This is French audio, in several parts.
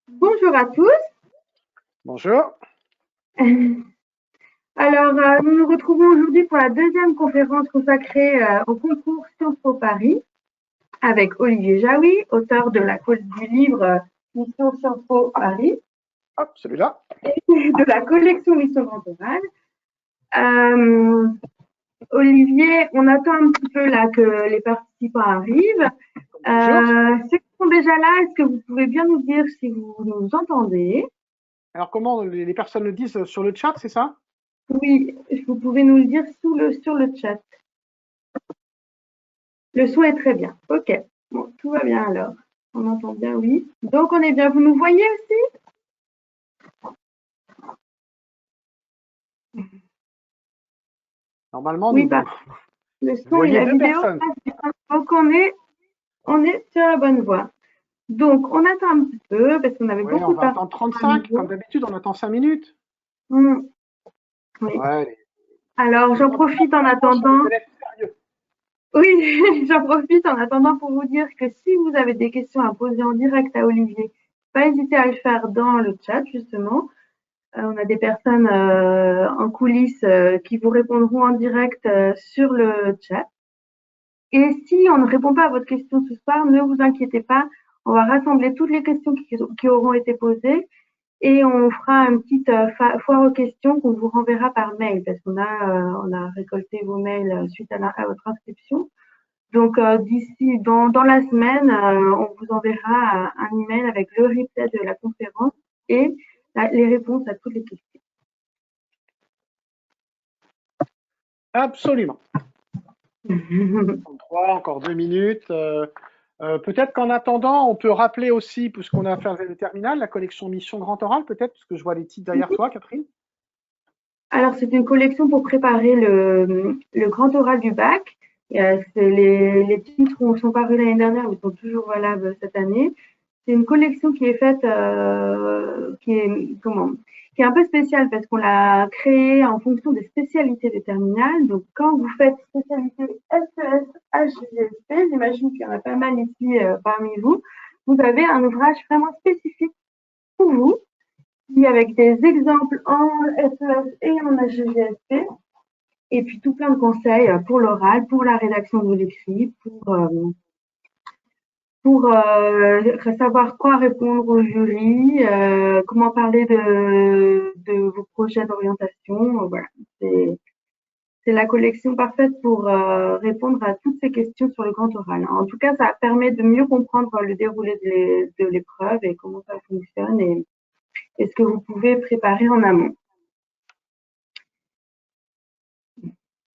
Bonjour à tous. Bonjour. Alors, nous nous retrouvons aujourd'hui pour la deuxième conférence consacrée au concours Sciences Po Paris avec Olivier Jaoui, auteur du livre Mission Sciences Po Paris Hop, celui-là. et de la collection Mission Grand Oral. Euh, Olivier, on attend un petit peu là que les participants arrivent. Comme toujours. Ceux qui sont déjà là, est-ce que vous pouvez bien nous dire si vous nous entendez? Alors, comment les personnes le disent sur le chat, c'est ça? Oui, vous pouvez nous le dire sur le chat. Le son est très bien. Ok. Bon, tout va bien alors. On entend bien, oui. Donc, on est bien. Vous nous voyez aussi? Normalement, Oui, vous le son et voyez la deux vidéo personnes. passent bien. Donc, on est sur la bonne voie. Donc, on attend un petit peu parce qu'on avait Oui, beaucoup on de va attendre participants à 35. Comme nouveau. d'habitude, on attend 5 minutes. Hmm, oui. Ouais, Alors, les j'en candidats profite pour en l'approche sont des attendant. élèves sérieux. Oui, j'en profite en attendant pour vous dire que si vous avez des questions à poser en direct à Olivier, pas hésiter à le faire dans le chat, justement. On a des personnes en coulisses qui vous répondront en direct sur le chat. Et si on ne répond pas à votre question ce soir, ne vous inquiétez pas, on va rassembler toutes les questions qui auront été posées et on fera une petite foire aux questions qu'on vous renverra par mail parce qu'on a récolté vos mails suite à votre inscription. Donc d'ici dans la semaine, on vous enverra un email avec le replay de la conférence et les réponses à toutes les questions. Absolument. 33, encore 2 minutes. Peut-être qu'en attendant, on peut rappeler aussi, puisqu'on a affaire à des terminales, la collection Mission Grand Oral, peut-être, parce que je vois les titres derrière toi, Catherine. Alors, c'est une collection pour préparer le grand oral du bac. Les titres sont parus l'année dernière, mais sont toujours valables cette année. C'est une collection qui est faite, qui est un peu spéciale parce qu'on l'a créée en fonction des spécialités des terminales. Donc, quand vous faites spécialité SES, HGSP, j'imagine qu'il y en a pas mal ici parmi vous, vous avez un ouvrage vraiment spécifique pour vous avec des exemples en SES et en HGSP, et puis tout plein de conseils pour l'oral, pour la rédaction de l'écrit, pour savoir quoi répondre au jury, comment parler de vos projets d'orientation. Voilà, c'est la collection parfaite pour répondre à toutes ces questions sur le grand oral. En tout cas, ça permet de mieux comprendre le déroulé de l'épreuve et comment ça fonctionne et ce que vous pouvez préparer en amont.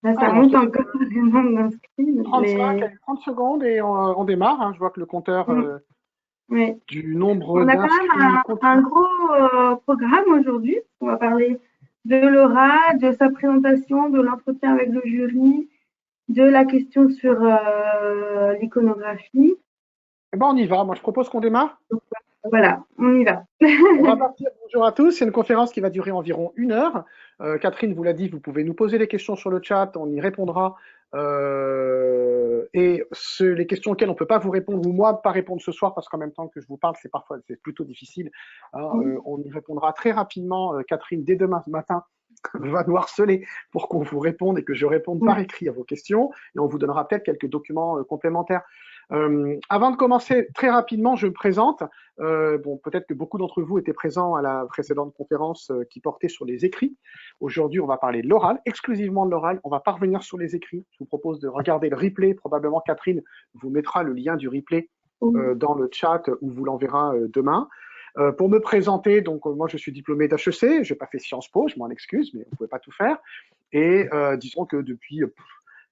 Là, ça Alors, monte encore le nombre d'inscrits. 35, allez, 30 secondes et on démarre. Hein. Je vois que le compteur Oui. du nombre On a quand même d'inscrits un continue. gros programme aujourd'hui. On va parler de l'oral, de sa présentation, de l'entretien avec le jury, de la question sur l'iconographie. Eh ben, on y va. Moi, je propose qu'on démarre. Donc, voilà, on y va. On va partir. Bonjour à tous. C'est une conférence qui va durer environ 1 heure. Catherine vous l'a dit, vous pouvez nous poser des questions sur le chat. On y répondra. Les questions auxquelles on ne peut pas vous répondre, ou moi pas répondre ce soir, parce qu'en même temps que je vous parle, c'est plutôt difficile. Hein, on y répondra très rapidement. Catherine, dès demain matin, va nous harceler pour qu'on vous réponde et que je réponde par écrit à vos questions. Et on vous donnera peut-être quelques documents complémentaires. Avant de commencer, très rapidement, je me présente. Bon, peut-être que beaucoup d'entre vous étaient présents à la précédente conférence qui portait sur les écrits. Aujourd'hui, on va parler de l'oral, exclusivement de l'oral. On va pas revenir sur les écrits. Je vous propose de regarder le replay. Probablement, Catherine vous mettra le lien du replay dans le chat ou vous l'enverra demain. Pour me présenter, donc moi je suis diplômé d'HEC, j'ai pas fait Sciences Po, je m'en excuse, mais on pouvait pas tout faire. Et disons que depuis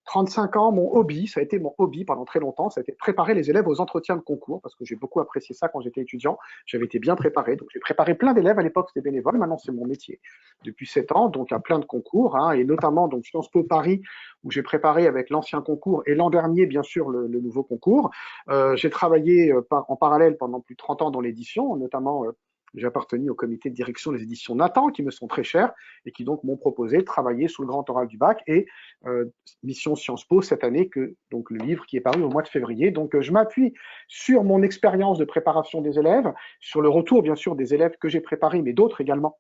35 ans, mon hobby, ça a été mon hobby pendant très longtemps, ça a été de préparer les élèves aux entretiens de concours, parce que j'ai beaucoup apprécié ça quand j'étais étudiant. J'avais été bien préparé, donc j'ai préparé plein d'élèves à l'époque, c'était bénévole, maintenant c'est mon métier. Depuis 7 ans, donc à plein de concours, hein, et notamment donc Sciences Po Paris, où j'ai préparé avec l'ancien concours, et l'an dernier, bien sûr, le nouveau concours. J'ai travaillé en parallèle pendant plus de 30 ans dans l'édition, notamment J'ai appartenu au comité de direction des éditions Nathan, qui me sont très chères et qui donc m'ont proposé de travailler sous le grand oral du bac et Mission Sciences Po cette année, donc le livre qui est paru au mois de février. Donc je m'appuie sur mon expérience de préparation des élèves, sur le retour bien sûr des élèves que j'ai préparés, mais d'autres également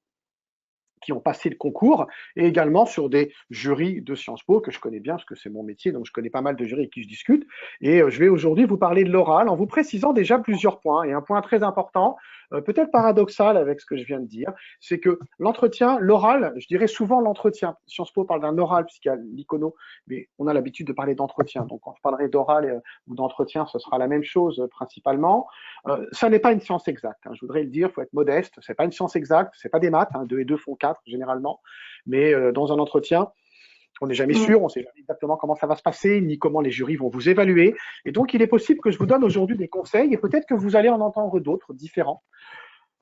qui ont passé le concours, et également sur des jurys de Sciences Po que je connais bien, parce que c'est mon métier, donc je connais pas mal de jurys avec qui je discute. Et je vais aujourd'hui vous parler de l'oral en vous précisant déjà plusieurs points. Et un point très important, peut-être paradoxal avec ce que je viens de dire, c'est que l'entretien, l'oral, je dirais souvent l'entretien. Sciences Po parle d'un oral, puisqu'il y a l'icono, mais on a l'habitude de parler d'entretien. Donc quand je parlerai d'oral ou d'entretien, ce sera la même chose principalement. Ça n'est pas une science exacte, hein, je voudrais le dire, il faut être modeste, c'est pas une science exacte, c'est pas des maths, hein, 2 et 2 font 4 généralement, mais dans un entretien, on n'est jamais sûr, on ne sait jamais exactement comment ça va se passer, ni comment les jurys vont vous évaluer, et donc il est possible que je vous donne aujourd'hui des conseils, et peut-être que vous allez en entendre d'autres, différents,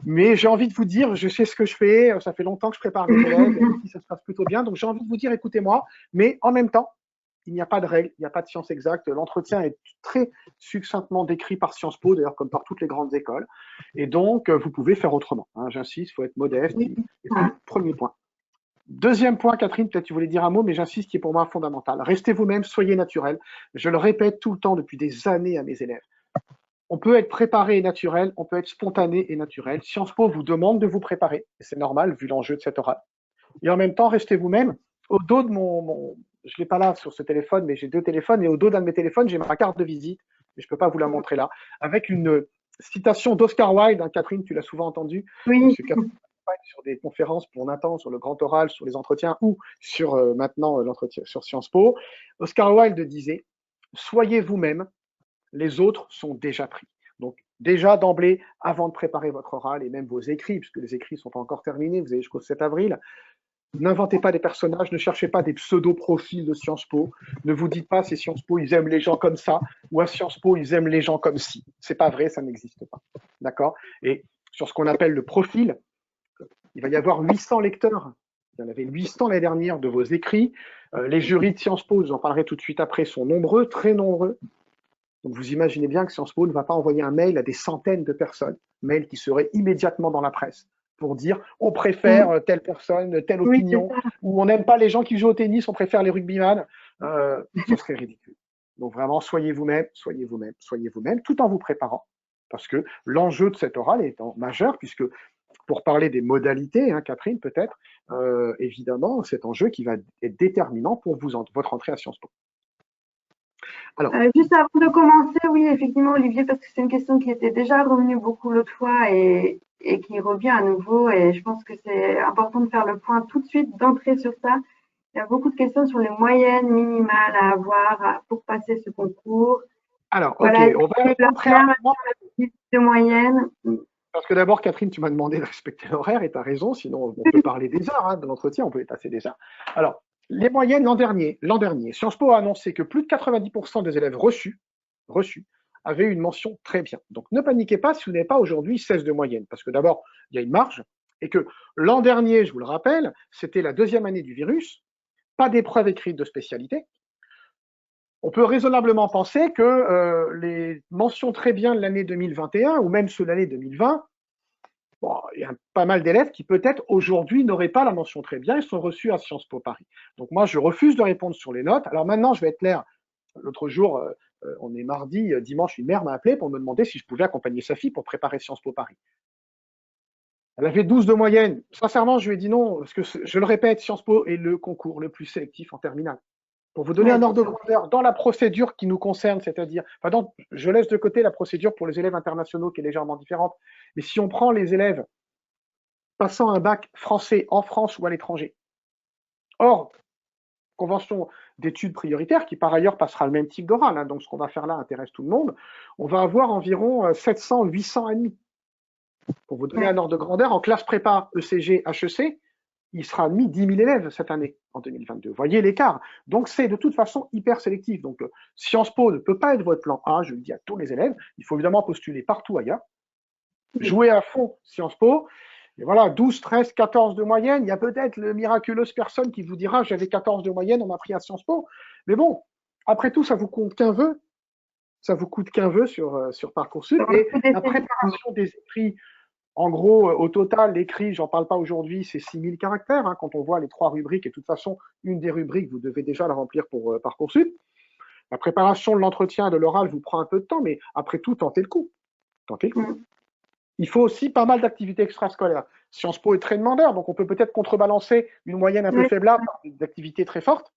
mais j'ai envie de vous dire, je sais ce que je fais, ça fait longtemps que je prépare des élèves, et ici ça se passe plutôt bien, donc j'ai envie de vous dire, écoutez-moi, mais en même temps, il n'y a pas de règle, il n'y a pas de science exacte. L'entretien est très succinctement décrit par Sciences Po, d'ailleurs comme par toutes les grandes écoles. Et donc, vous pouvez faire autrement. Hein, j'insiste, il faut être modeste. Et c'est le premier point. Deuxième point, Catherine, peut-être tu voulais dire un mot, mais j'insiste, qui est pour moi fondamental. Restez vous-même, soyez naturel. Je le répète tout le temps depuis des années à mes élèves. On peut être préparé et naturel, on peut être spontané et naturel. Sciences Po vous demande de vous préparer, et c'est normal vu l'enjeu de cette oral. Et en même temps, restez vous-même. Au dos de je ne l'ai pas là sur ce téléphone, mais j'ai 2 téléphones, et au dos d'un de mes téléphones, j'ai ma carte de visite, et je ne peux pas vous la montrer là, avec une citation d'Oscar Wilde, hein, Catherine, tu l'as souvent entendu, Oui. sur des conférences pour Nathan, sur le grand oral, sur les entretiens, ou sur maintenant l'entretien sur Sciences Po. Oscar Wilde disait, soyez vous-même, les autres sont déjà pris. Donc, déjà d'emblée, avant de préparer votre oral et même vos écrits, puisque les écrits ne sont pas encore terminés, vous avez jusqu'au 7 avril, n'inventez pas des personnages, ne cherchez pas des pseudo-profils de Sciences Po. Ne vous dites pas, c'est Sciences Po, ils aiment les gens comme ça, ou à Sciences Po, ils aiment les gens comme ci. C'est pas vrai, ça n'existe pas. D'accord? Et sur ce qu'on appelle le profil, il va y avoir 800 lecteurs. Il y en avait 800 l'année dernière de vos écrits. Les jurys de Sciences Po, j'en parlerai tout de suite après, sont nombreux, très nombreux. Donc vous imaginez bien que Sciences Po ne va pas envoyer un mail à des centaines de personnes, mail qui serait immédiatement dans la presse, pour dire on préfère telle personne, telle opinion, ou on n'aime pas les gens qui jouent au tennis, on préfère les rugbyman. Ce serait ridicule. Donc vraiment, soyez vous-même, soyez vous-même, soyez vous-même, tout en vous préparant. Parce que l'enjeu de cette oral est majeur, puisque pour parler des modalités, hein, Catherine, peut-être, évidemment, c'est un enjeu qui va être déterminant pour votre entrée à Sciences Po. Alors, juste avant de commencer, oui, effectivement, Olivier, parce que c'est une question qui était déjà revenue beaucoup l'autre fois et qui revient à nouveau. Et je pense que c'est important de faire le point tout de suite, d'entrer sur ça. Il y a beaucoup de questions sur les moyennes minimales à avoir pour passer ce concours. Alors, voilà, ok, on va répondre très rapidement. De moyenne. Parce que d'abord, Catherine, tu m'as demandé de respecter l'horaire et tu as raison, sinon on peut parler des heures, hein, de l'entretien, on peut y passer des heures. Alors, les moyennes l'an dernier, Sciences Po a annoncé que plus de 90% des élèves reçus avaient une mention très bien. Donc ne paniquez pas si vous n'avez pas aujourd'hui 16 de moyenne, parce que d'abord, il y a une marge, et que l'an dernier, je vous le rappelle, c'était la 2e année du virus, pas d'épreuve écrite de spécialité. On peut raisonnablement penser que les mentions très bien de l'année 2021, ou même ceux de l'année 2020, bon, il y a pas mal d'élèves qui peut-être aujourd'hui n'auraient pas la mention très bien et sont reçus à Sciences Po Paris. Donc moi, je refuse de répondre sur les notes. Alors maintenant, je vais être clair. L'autre jour, on est mardi, dimanche, une mère m'a appelé pour me demander si je pouvais accompagner sa fille pour préparer Sciences Po Paris. Elle avait 12 de moyenne. Sincèrement, je lui ai dit non, parce que je le répète, Sciences Po est le concours le plus sélectif en terminale. Pour vous donner un ordre de grandeur, dans la procédure qui nous concerne, c'est-à-dire, pardon, je laisse de côté la procédure pour les élèves internationaux qui est légèrement différente, mais si on prend les élèves passant un bac français en France ou à l'étranger, hors convention d'études prioritaires, qui par ailleurs passera le même type d'oral, hein, donc ce qu'on va faire là intéresse tout le monde, on va avoir environ 700, 800 admis. Pour vous donner un ordre de grandeur, en classe prépa ECG, HEC, il sera admis 10 000 élèves cette année, en 2022. Vous voyez l'écart. Donc, c'est de toute façon hyper sélectif. Donc, Sciences Po ne peut pas être votre plan A, je le dis à tous les élèves. Il faut évidemment postuler partout ailleurs. Jouer à fond Sciences Po. Et voilà, 12, 13, 14 de moyenne. Il y a peut-être le miraculeuse personne qui vous dira j'avais 14 de moyenne, on m'a pris à Sciences Po. Mais bon, après tout, ça vous compte qu'un vœu. Ça vous coûte qu'un vœu sur Parcoursup. Et la préparation des écrits, En gros, au total, l'écrit, j'en parle pas aujourd'hui, c'est 6000 caractères, hein, quand on voit les 3 rubriques. Et de toute façon, une des rubriques, vous devez déjà la remplir pour Parcoursup. La préparation de l'entretien, de l'oral, vous prend un peu de temps, mais après tout, tentez le coup. Tentez le coup. Il faut aussi pas mal d'activités extrascolaires. Sciences Po est très demandeur, donc on peut peut-être contrebalancer une moyenne un peu faiblable par d'activités très fortes.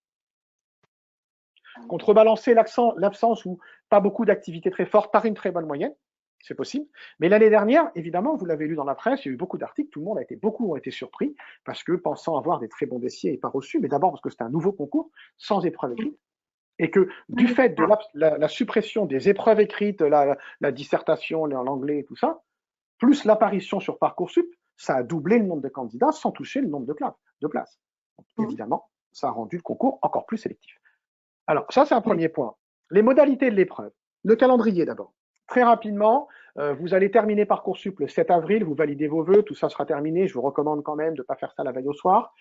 Contrebalancer l'absence ou pas beaucoup d'activités très fortes par une très bonne moyenne. C'est possible. Mais l'année dernière, évidemment, vous l'avez lu dans la presse, il y a eu beaucoup d'articles, tout le monde beaucoup ont été surpris, parce que pensant avoir des très bons dossiers et pas reçus, mais d'abord parce que c'était un nouveau concours, sans épreuve écrite, et que du fait de la suppression des épreuves écrites, la dissertation, l'anglais et tout ça, plus l'apparition sur Parcoursup, ça a doublé le nombre de candidats sans toucher le nombre de places. Donc, évidemment, ça a rendu le concours encore plus sélectif. Alors, ça, c'est un premier point. Les modalités de l'épreuve. Le calendrier, d'abord. Très rapidement, vous allez terminer Parcoursup le 7 avril, vous validez vos vœux, tout ça sera terminé. Je vous recommande quand même de ne pas faire ça la veille au soir.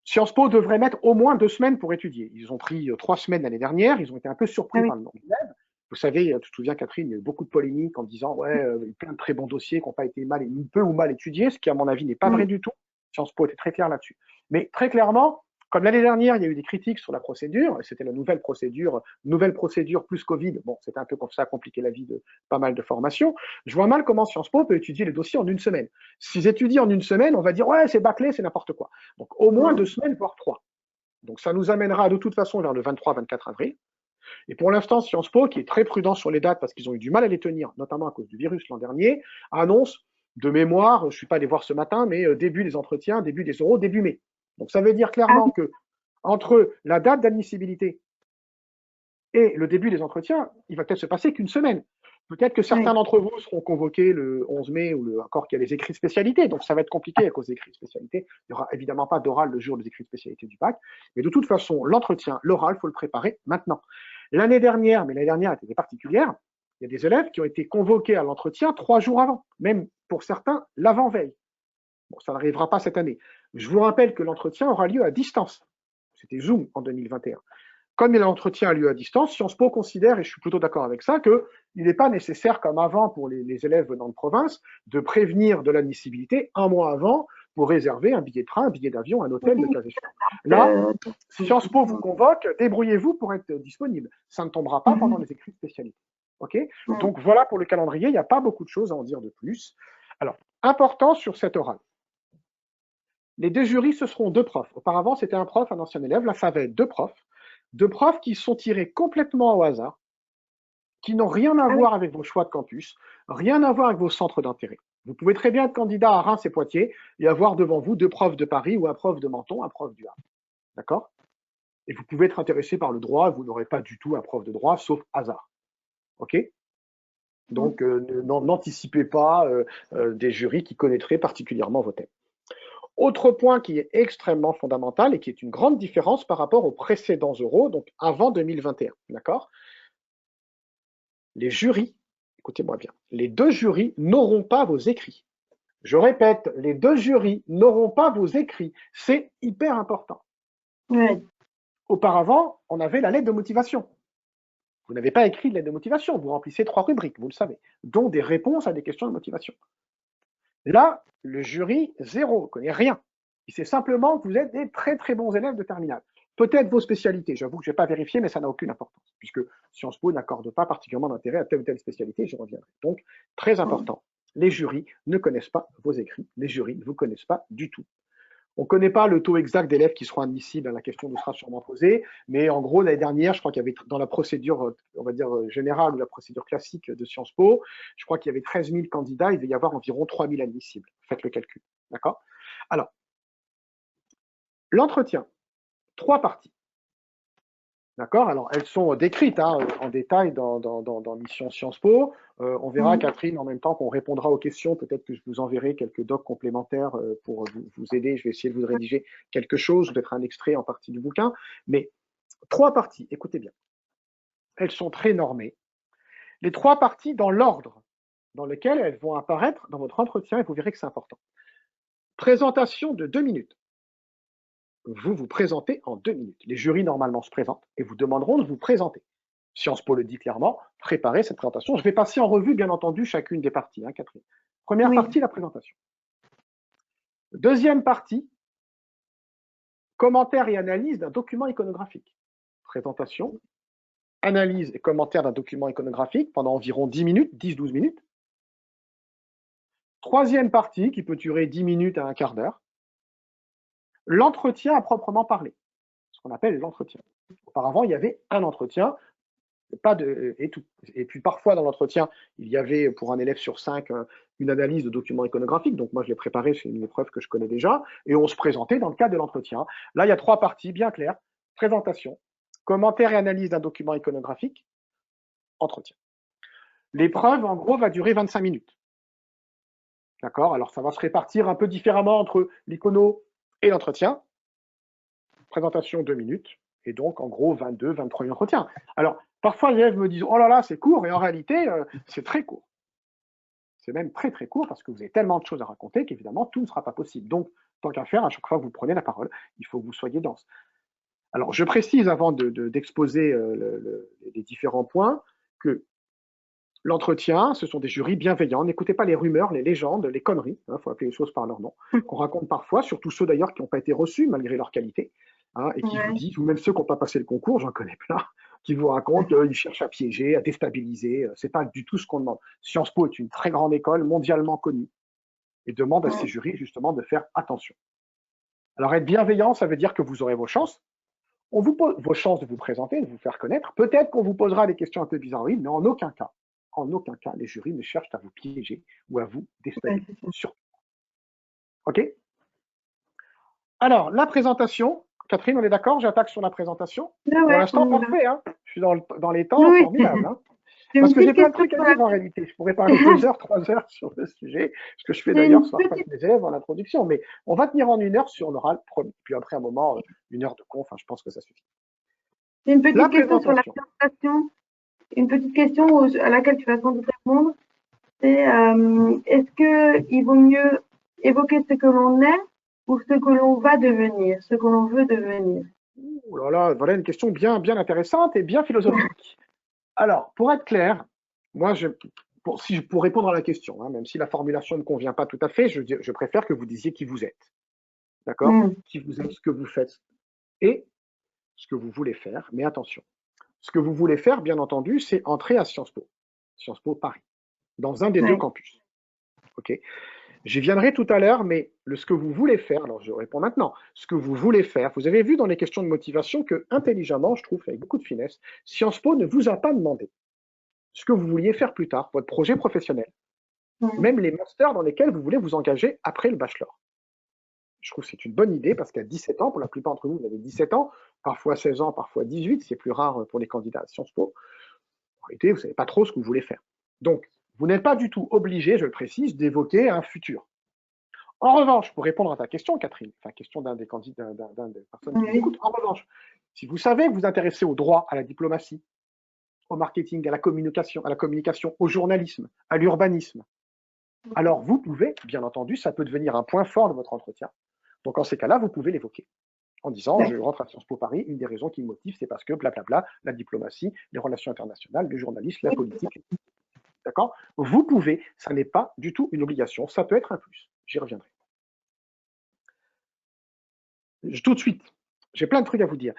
Sciences Po devrait mettre au moins 2 semaines pour étudier. Ils ont pris 3 semaines l'année dernière, ils ont été un peu surpris par le nombre d'élèves. Vous savez, tu te souviens, Catherine, il y a eu beaucoup de polémiques en disant ouais, il y a plein de très bons dossiers qui n'ont pas été peu ou mal étudiés, ce qui, à mon avis, n'est pas vrai du tout. Sciences Po était très clair là-dessus. Mais très clairement, comme l'année dernière, il y a eu des critiques sur la procédure, c'était la nouvelle procédure plus Covid. Bon, c'était un peu comme ça, compliqué la vie de pas mal de formations. Je vois mal comment Sciences Po peut étudier les dossiers en une semaine. S'ils étudient en une semaine, on va dire ouais, c'est bâclé, c'est n'importe quoi. Donc au moins 2 semaines, voire 3. Donc ça nous amènera de toute façon vers le 23-24 avril. Et pour l'instant, Sciences Po, qui est très prudent sur les dates parce qu'ils ont eu du mal à les tenir, notamment à cause du virus l'an dernier, annonce de mémoire, je ne suis pas allé voir ce matin, mais début des entretiens, début des oraux, début mai. Donc ça veut dire clairement que entre la date d'admissibilité et le début des entretiens, il va peut-être se passer qu'une semaine. Peut-être que certains d'entre vous seront convoqués le 11 mai ou encore qu'il y a les écrits de spécialité, donc ça va être compliqué à cause des écrits de spécialité. Il n'y aura évidemment pas d'oral le jour des écrits de spécialité du bac, mais de toute façon, l'entretien, l'oral, il faut le préparer maintenant. L'année dernière était particulière, il y a des élèves qui ont été convoqués à l'entretien 3 jours avant, même pour certains l'avant-veille. Bon, ça n'arrivera pas cette année. Je vous rappelle que l'entretien aura lieu à distance. C'était Zoom en 2021. Comme l'entretien a lieu à distance, Sciences Po considère, et je suis plutôt d'accord avec ça, qu'il n'est pas nécessaire, comme avant pour les élèves venant de province, de prévenir de l'admissibilité un mois avant pour réserver un billet de train, un billet d'avion, un hôtel, le cas échéant. Là, si Sciences Po vous convoque, débrouillez-vous pour être disponible. Ça ne tombera pas pendant les écrits de spécialité. Okay, donc voilà pour le calendrier, il n'y a pas beaucoup de choses à en dire de plus. Alors, important sur cet oral. Les 2 jurys, ce seront 2 profs. Auparavant, c'était un prof, un ancien élève. Là, ça va être 2 profs. 2 profs qui sont tirés complètement au hasard, qui n'ont rien à voir avec vos choix de campus, rien à voir avec vos centres d'intérêt. Vous pouvez très bien être candidat à Reims et Poitiers et avoir devant vous 2 profs de Paris ou un prof de Menton, un prof du Havre. D'accord? Et vous pouvez être intéressé par le droit, vous n'aurez pas du tout un prof de droit, sauf hasard. OK? Donc, n'anticipez pas des jurys qui connaîtraient particulièrement vos thèmes. Autre point qui est extrêmement fondamental et qui est une grande différence par rapport aux précédents oraux, donc avant 2021, d'accord? Les jurys, écoutez-moi bien, les 2 jurys n'auront pas vos écrits. Je répète, les 2 jurys n'auront pas vos écrits. C'est hyper important. Ouais. Auparavant, on avait la lettre de motivation. Vous n'avez pas écrit de lettre de motivation, vous remplissez 3 rubriques, vous le savez, dont des réponses à des questions de motivation. Là, le jury, 0, ne connaît rien. Il sait simplement que vous êtes des très très bons élèves de terminale. Peut-être vos spécialités, j'avoue que je n'ai pas vérifié, mais ça n'a aucune importance, puisque Sciences Po n'accorde pas particulièrement d'intérêt à telle ou telle spécialité, j'y reviendrai. Donc, très important, les jurys ne connaissent pas vos écrits, les jurys ne vous connaissent pas du tout. On ne connaît pas le taux exact d'élèves qui seront admissibles, la question nous sera sûrement posée, mais en gros, l'année dernière, je crois qu'il y avait dans la procédure, on va dire générale ou la procédure classique de Sciences Po, je crois qu'il y avait 13 000 candidats, il devait y avoir environ 3 000 admissibles. Faites le calcul, d'accord? Alors, l'entretien, 3 parties. D'accord? Alors, elles sont décrites en détail dans Mission Sciences Po. On verra, Catherine, en même temps qu'on répondra aux questions. Peut-être que je vous enverrai quelques docs complémentaires pour vous aider. Je vais essayer de vous rédiger quelque chose, peut-être un extrait en partie du bouquin. Mais 3 parties, écoutez bien. Elles sont très normées. Les 3 parties dans l'ordre dans lequel elles vont apparaître dans votre entretien, et vous verrez que c'est important. Présentation de 2 minutes. Vous vous présentez en 2 minutes. Les jurys, normalement, se présentent et vous demanderont de vous présenter. Sciences Po le dit clairement, préparez cette présentation. Je vais passer en revue, bien entendu, chacune des parties, Catherine. Première Oui. partie, la présentation. Deuxième partie, commentaire et analyse d'un document iconographique. Présentation, analyse et commentaire d'un document iconographique pendant environ 10 minutes, 10-12 minutes. Troisième partie, qui peut durer 10 minutes à un quart d'heure, l'entretien à proprement parler, ce qu'on appelle l'entretien. Auparavant, il y avait un entretien, et puis parfois dans l'entretien, il y avait pour un élève sur 5 une analyse de documents iconographiques. Donc moi, je l'ai préparé, c'est une épreuve que je connais déjà, et on se présentait dans le cadre de l'entretien. Là, il y a 3 parties bien claires: présentation, commentaire et analyse d'un document iconographique, entretien. L'épreuve, en gros, va durer 25 minutes. D'accord? Alors, ça va se répartir un peu différemment entre l'icono et l'entretien. Présentation 2 minutes, et donc, en gros, 22, 23 entretiens. Alors, parfois, les élèves me disent « Oh là là, c'est court », et en réalité, c'est très court. C'est même très, très court, parce que vous avez tellement de choses à raconter qu'évidemment, tout ne sera pas possible. Donc, tant qu'à faire, à chaque fois que vous prenez la parole, il faut que vous soyez dense. Alors, je précise, avant d'exposer les différents points, que l'entretien, ce sont des jurys bienveillants. N'écoutez pas les rumeurs, les légendes, les conneries, il faut appeler les choses par leur nom, qu'on raconte parfois, surtout ceux d'ailleurs qui n'ont pas été reçus malgré leur qualité, et qui vous disent, ou même ceux qui n'ont pas passé le concours, j'en connais plein, qui vous racontent qu'ils cherchent à piéger, à déstabiliser. C'est pas du tout ce qu'on demande. Sciences Po est une très grande école, mondialement connue, et demande à ses jurys justement de faire attention. Alors être bienveillant, ça veut dire que vous aurez vos chances. On vous pose vos chances de vous présenter, de vous faire connaître. Peut-être qu'on vous posera des questions un peu bizarroïdes, mais en aucun cas, les jurys ne cherchent à vous piéger ou à vous déstabiliser. Surtout. OK? Alors, la présentation. Catherine, on est d'accord? J'attaque sur la présentation. Pour l'instant, parfait. Hein, je suis dans les temps, formidable. Hein, parce que j'ai plein de trucs à dire en réalité. Je pourrais parler 2 heures, 3 heures sur le sujet, ce que je fais d'ailleurs soit avec mes élèves en introduction. Mais on va tenir en 1 heure sur l'oral premier. Puis après, un moment, 1 heure de conf, je pense que ça suffit. Une petite question sur la présentation. Une petite question à laquelle tu vas sans doute répondre. C'est est-ce qu'il vaut mieux évoquer ce que l'on est ou ce que l'on va devenir, ce que l'on veut devenir? Oh là là, voilà une question bien, bien intéressante et bien philosophique. Alors, pour être clair, moi, pour répondre à la question, hein, même si la formulation ne convient pas tout à fait, je préfère que vous disiez qui vous êtes. D'accord? Qui vous êtes, ce que vous faites et ce que vous voulez faire. Mais attention, ce que vous voulez faire, bien entendu, c'est entrer à Sciences Po Paris, dans un des 2 campus. OK? J'y viendrai tout à l'heure, mais ce que vous voulez faire, alors je réponds maintenant, ce que vous voulez faire, vous avez vu dans les questions de motivation que, intelligemment, je trouve, avec beaucoup de finesse, Sciences Po ne vous a pas demandé ce que vous vouliez faire plus tard, votre projet professionnel, même les masters dans lesquels vous voulez vous engager après le bachelor. Je trouve que c'est une bonne idée parce qu'à 17 ans, pour la plupart d'entre vous, vous avez 17 ans, parfois 16 ans, parfois 18, c'est plus rare pour les candidats à Sciences Po. En réalité, vous ne savez pas trop ce que vous voulez faire. Donc, vous n'êtes pas du tout obligé, je le précise, d'évoquer un futur. En revanche, pour répondre à ta question, Catherine, enfin, question d'un des candidats, d'un des personnes qui écoutent, en revanche, si vous savez que vous vous intéressez au droit, à la diplomatie, au marketing, à la communication, au journalisme, à l'urbanisme, alors vous pouvez, bien entendu, ça peut devenir un point fort de votre entretien. Donc en ces cas-là, vous pouvez l'évoquer en disant je rentre à Sciences Po Paris, une des raisons qui me motive, c'est parce que blablabla, la diplomatie, les relations internationales, le journalisme, la politique. D'accord? Vous pouvez, ça n'est pas du tout une obligation, ça peut être un plus. J'y reviendrai. Tout de suite, j'ai plein de trucs à vous dire.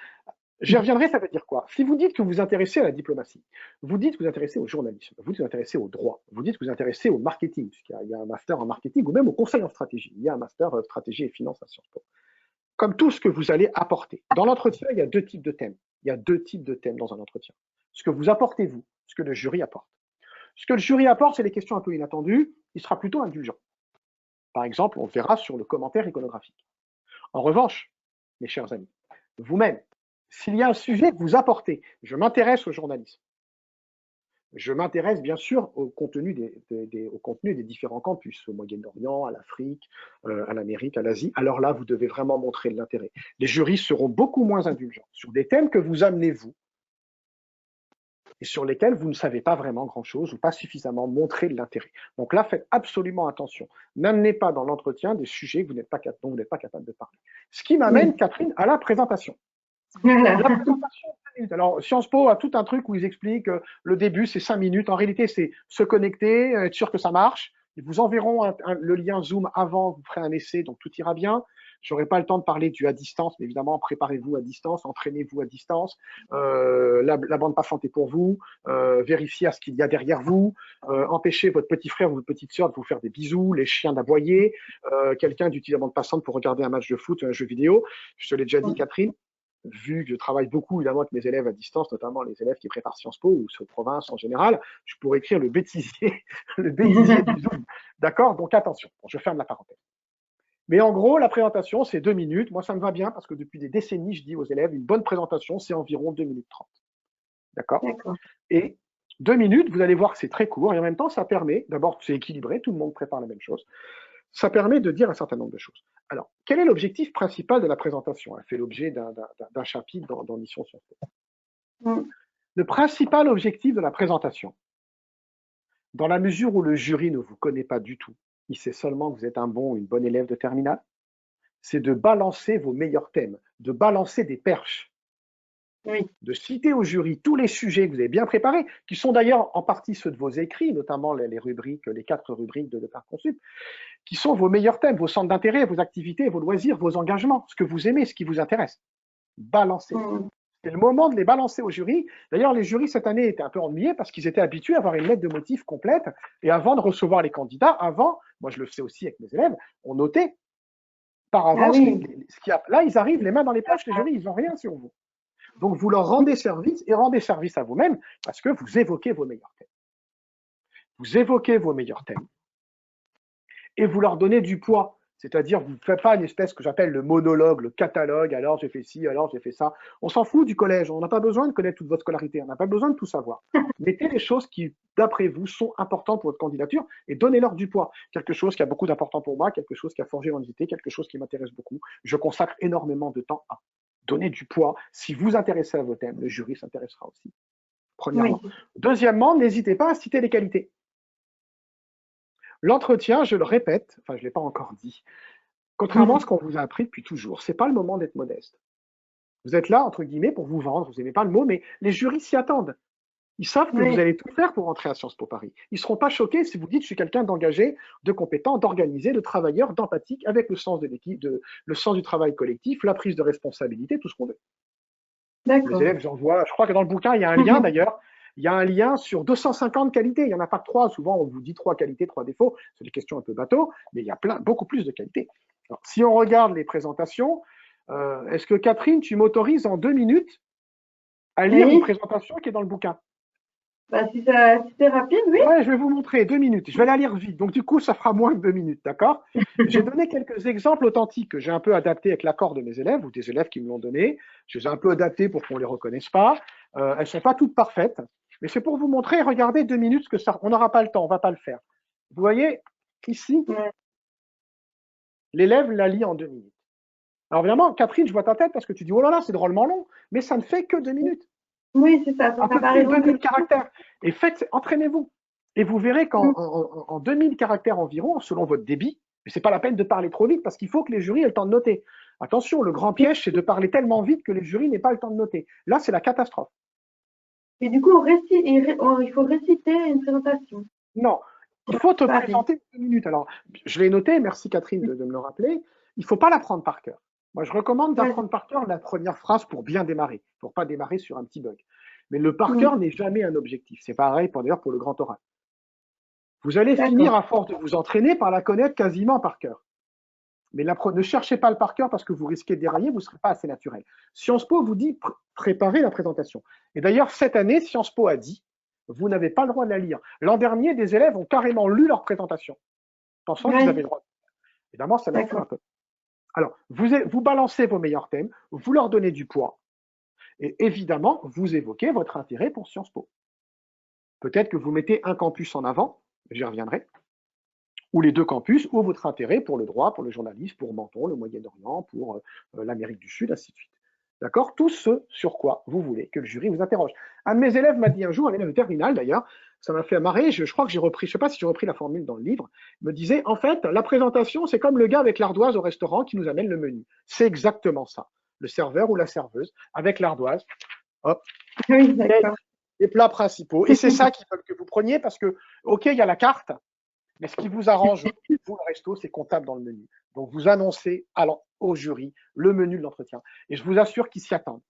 J'y reviendrai, ça veut dire quoi? Si vous dites que vous vous intéressez à la diplomatie, vous dites que vous vous intéressez au journalisme, vous dites que vous vous intéressez au droit, vous dites que vous vous intéressez au marketing, puisqu'il y a un master en marketing, ou même au conseil en stratégie. Il y a un master stratégie et finance à Sciences Po. Comme tout ce que vous allez apporter. Dans l'entretien, il y a 2 types de thèmes. Il y a 2 types de thèmes dans un entretien. Ce que vous apportez, vous, ce que le jury apporte. Ce que le jury apporte, c'est des questions un peu inattendues, il sera plutôt indulgent. Par exemple, on verra sur le commentaire iconographique. En revanche, mes chers amis, vous-même, s'il y a un sujet que vous apportez, je m'intéresse au journalisme, je m'intéresse bien sûr au contenu des différents campus, au Moyen-Orient, à l'Afrique, à l'Amérique, à l'Asie. Alors là, vous devez vraiment montrer de l'intérêt. Les jurys seront beaucoup moins indulgents sur des thèmes que vous amenez vous et sur lesquels vous ne savez pas vraiment grand-chose ou pas suffisamment montrer de l'intérêt. Donc là, faites absolument attention. N'amenez pas dans l'entretien des sujets dont vous n'êtes pas capable de parler. Ce qui m'amène, Catherine, à la présentation. La présentation, 5 minutes. Alors, Sciences Po a tout un truc où ils expliquent le début, c'est 5 minutes. En réalité, c'est se connecter, être sûr que ça marche. Ils vous enverront le lien Zoom avant, vous ferez un essai, donc tout ira bien. J'aurai pas le temps de parler du à distance, mais évidemment, préparez-vous à distance, entraînez-vous à distance. La bande passante est pour vous. Vérifiez à ce qu'il y a derrière vous. Empêchez votre petit frère ou votre petite sœur de vous faire des bisous, les chiens d'aboyer, quelqu'un d'utiliser la bande passante pour regarder un match de foot, un jeu vidéo. Je te l'ai déjà dit, Catherine. Vu que je travaille beaucoup évidemment avec mes élèves à distance, notamment les élèves qui préparent Sciences Po ou sur province en général, je pourrais écrire le bêtisier, le bêtisier du Zoom. D'accord? Donc attention, bon, je ferme la parenthèse. Mais en gros, la présentation, c'est 2 minutes. Moi, ça me va bien parce que depuis des décennies, je dis aux élèves, une bonne présentation, c'est environ 2 minutes 30. D'accord? Et 2 minutes, vous allez voir que c'est très court et en même temps, ça permet, d'abord, c'est équilibré, tout le monde prépare la même chose. Ça permet de dire un certain nombre de choses. Alors, quel est l'objectif principal de la présentation? Elle fait l'objet d'un chapitre dans Mission Sciences Po. Le principal objectif de la présentation, dans la mesure où le jury ne vous connaît pas du tout, il sait seulement que vous êtes un bon ou une bonne élève de terminale, c'est de balancer vos meilleurs thèmes, de balancer des perches. Oui. De citer au jury tous les sujets que vous avez bien préparés, qui sont d'ailleurs en partie ceux de vos écrits, notamment les rubriques, les 4 rubriques de Parcoursup, qui sont vos meilleurs thèmes, vos centres d'intérêt, vos activités, vos loisirs, vos engagements, ce que vous aimez, ce qui vous intéresse. Balancez. C'est le moment de les balancer au jury. D'ailleurs, les jurys cette année étaient un peu ennuyés parce qu'ils étaient habitués à avoir une lettre de motif complète et avant de recevoir les candidats, moi je le fais aussi avec mes élèves, on notait par avance ce qu'il y a. Là, ils arrivent les mains dans les poches, les jurys, ils n'ont rien sur vous. Donc, vous leur rendez service et rendez service à vous-même parce que vous évoquez vos meilleurs thèmes. Vous évoquez vos meilleurs thèmes et vous leur donnez du poids. C'est-à-dire, vous ne faites pas une espèce que j'appelle le monologue, le catalogue, alors j'ai fait ci, alors j'ai fait ça. On s'en fout du collège, on n'a pas besoin de connaître toute votre scolarité, on n'a pas besoin de tout savoir. Mettez les choses qui, d'après vous, sont importantes pour votre candidature et donnez-leur du poids. Quelque chose qui a beaucoup d'important pour moi, quelque chose qui a forgé mon idée, quelque chose qui m'intéresse beaucoup. Je consacre énormément de temps à donner du poids. Si vous intéressez à vos thèmes, le jury s'intéressera aussi. Premièrement. Oui. Deuxièmement, n'hésitez pas à citer les qualités. L'entretien, je le répète, enfin je ne l'ai pas encore dit, contrairement à ce qu'on vous a appris depuis toujours, ce n'est pas le moment d'être modeste. Vous êtes là, entre guillemets, pour vous vendre, vous n'aimez pas le mot, mais les jurys s'y attendent. Ils savent que vous allez tout faire pour entrer à Sciences Po Paris. Ils ne seront pas choqués si vous dites je suis quelqu'un d'engagé, de compétent, d'organisé, de travailleur, d'empathique, avec le sens de l'équipe, le sens du travail collectif, la prise de responsabilité, tout ce qu'on veut. Les élèves, j'en vois, je crois que dans le bouquin, il y a un lien d'ailleurs. Il y a un lien sur 250 qualités. Il n'y en a pas que 3. Souvent, on vous dit 3 qualités, 3 défauts. C'est des questions un peu bateau, mais il y a beaucoup plus de qualités. Alors, si on regarde les présentations, est-ce que Catherine, tu m'autorises en 2 minutes à lire une présentation qui est dans le bouquin? Si c'est rapide, oui. Ouais, je vais vous montrer 2 minutes. Je vais la lire vite. Donc, du coup, ça fera moins que 2 minutes, d'accord? J'ai donné quelques exemples authentiques que j'ai un peu adaptés avec l'accord de mes élèves ou des élèves qui me l'ont donné. Je les ai un peu adaptés pour qu'on ne les reconnaisse pas. Elles ne sont pas toutes parfaites. Mais c'est pour vous montrer, regardez 2 minutes, que ça, on n'aura pas le temps, on ne va pas le faire. Vous voyez, ici, l'élève la lit en 2 minutes. Alors évidemment, Catherine, je vois ta tête parce que tu dis, oh là là, c'est drôlement long, mais ça ne fait que 2 minutes. Oui, c'est ça. Un peu plus de 2000 caractères. Et entraînez-vous. Et vous verrez qu'en 2000 caractères environ, selon votre débit, mais ce n'est pas la peine de parler trop vite parce qu'il faut que les jurys aient le temps de noter. Attention, le grand piège, c'est de parler tellement vite que les jurys n'aient pas le temps de noter. Là, c'est la catastrophe. Et du coup, il faut réciter une présentation. Non, il faut te présenter 2 minutes. Alors, je l'ai noté, merci Catherine de me le rappeler. Il ne faut pas l'apprendre par cœur. Moi, je recommande d'apprendre par cœur la première phrase pour bien démarrer, pour ne pas démarrer sur un petit bug. Mais le par cœur n'est jamais un objectif. C'est pareil d'ailleurs pour le grand oral. Vous allez finir, à force de vous entraîner, par la connaître quasiment par cœur. Mais ne cherchez pas le par cœur parce que vous risquez de dérailler, vous ne serez pas assez naturel. Sciences Po vous dit préparez la présentation. Et d'ailleurs, cette année, Sciences Po a dit vous n'avez pas le droit de la lire. L'an dernier, des élèves ont carrément lu leur présentation, pensant qu'ils avaient le droit. Évidemment, ça m'a fait un peu. Alors, vous balancez vos meilleurs thèmes, vous leur donnez du poids, et évidemment, vous évoquez votre intérêt pour Sciences Po. Peut-être que vous mettez un campus en avant, j'y reviendrai, ou les 2 campus, ou votre intérêt pour le droit, pour le journalisme, pour Menton, le Moyen-Orient, pour l'Amérique du Sud, ainsi de suite. D'accord? Tout ce sur quoi vous voulez que le jury vous interroge. Un de mes élèves m'a dit un jour, un élève de terminale d'ailleurs, ça m'a fait marrer, je crois que j'ai repris, je ne sais pas si j'ai repris la formule dans le livre, il me disait, en fait, la présentation, c'est comme le gars avec l'ardoise au restaurant qui nous amène le menu. C'est exactement ça. Le serveur ou la serveuse, avec l'ardoise, hop, les plats principaux. Et c'est ça qu'ils veulent que vous preniez parce que, ok, il y a la carte, Mais ce qui vous arrange, vous, le resto, c'est qu'on tape dans le menu. Donc, vous annoncez au jury le menu de l'entretien. Et je vous assure qu'ils s'y attendent.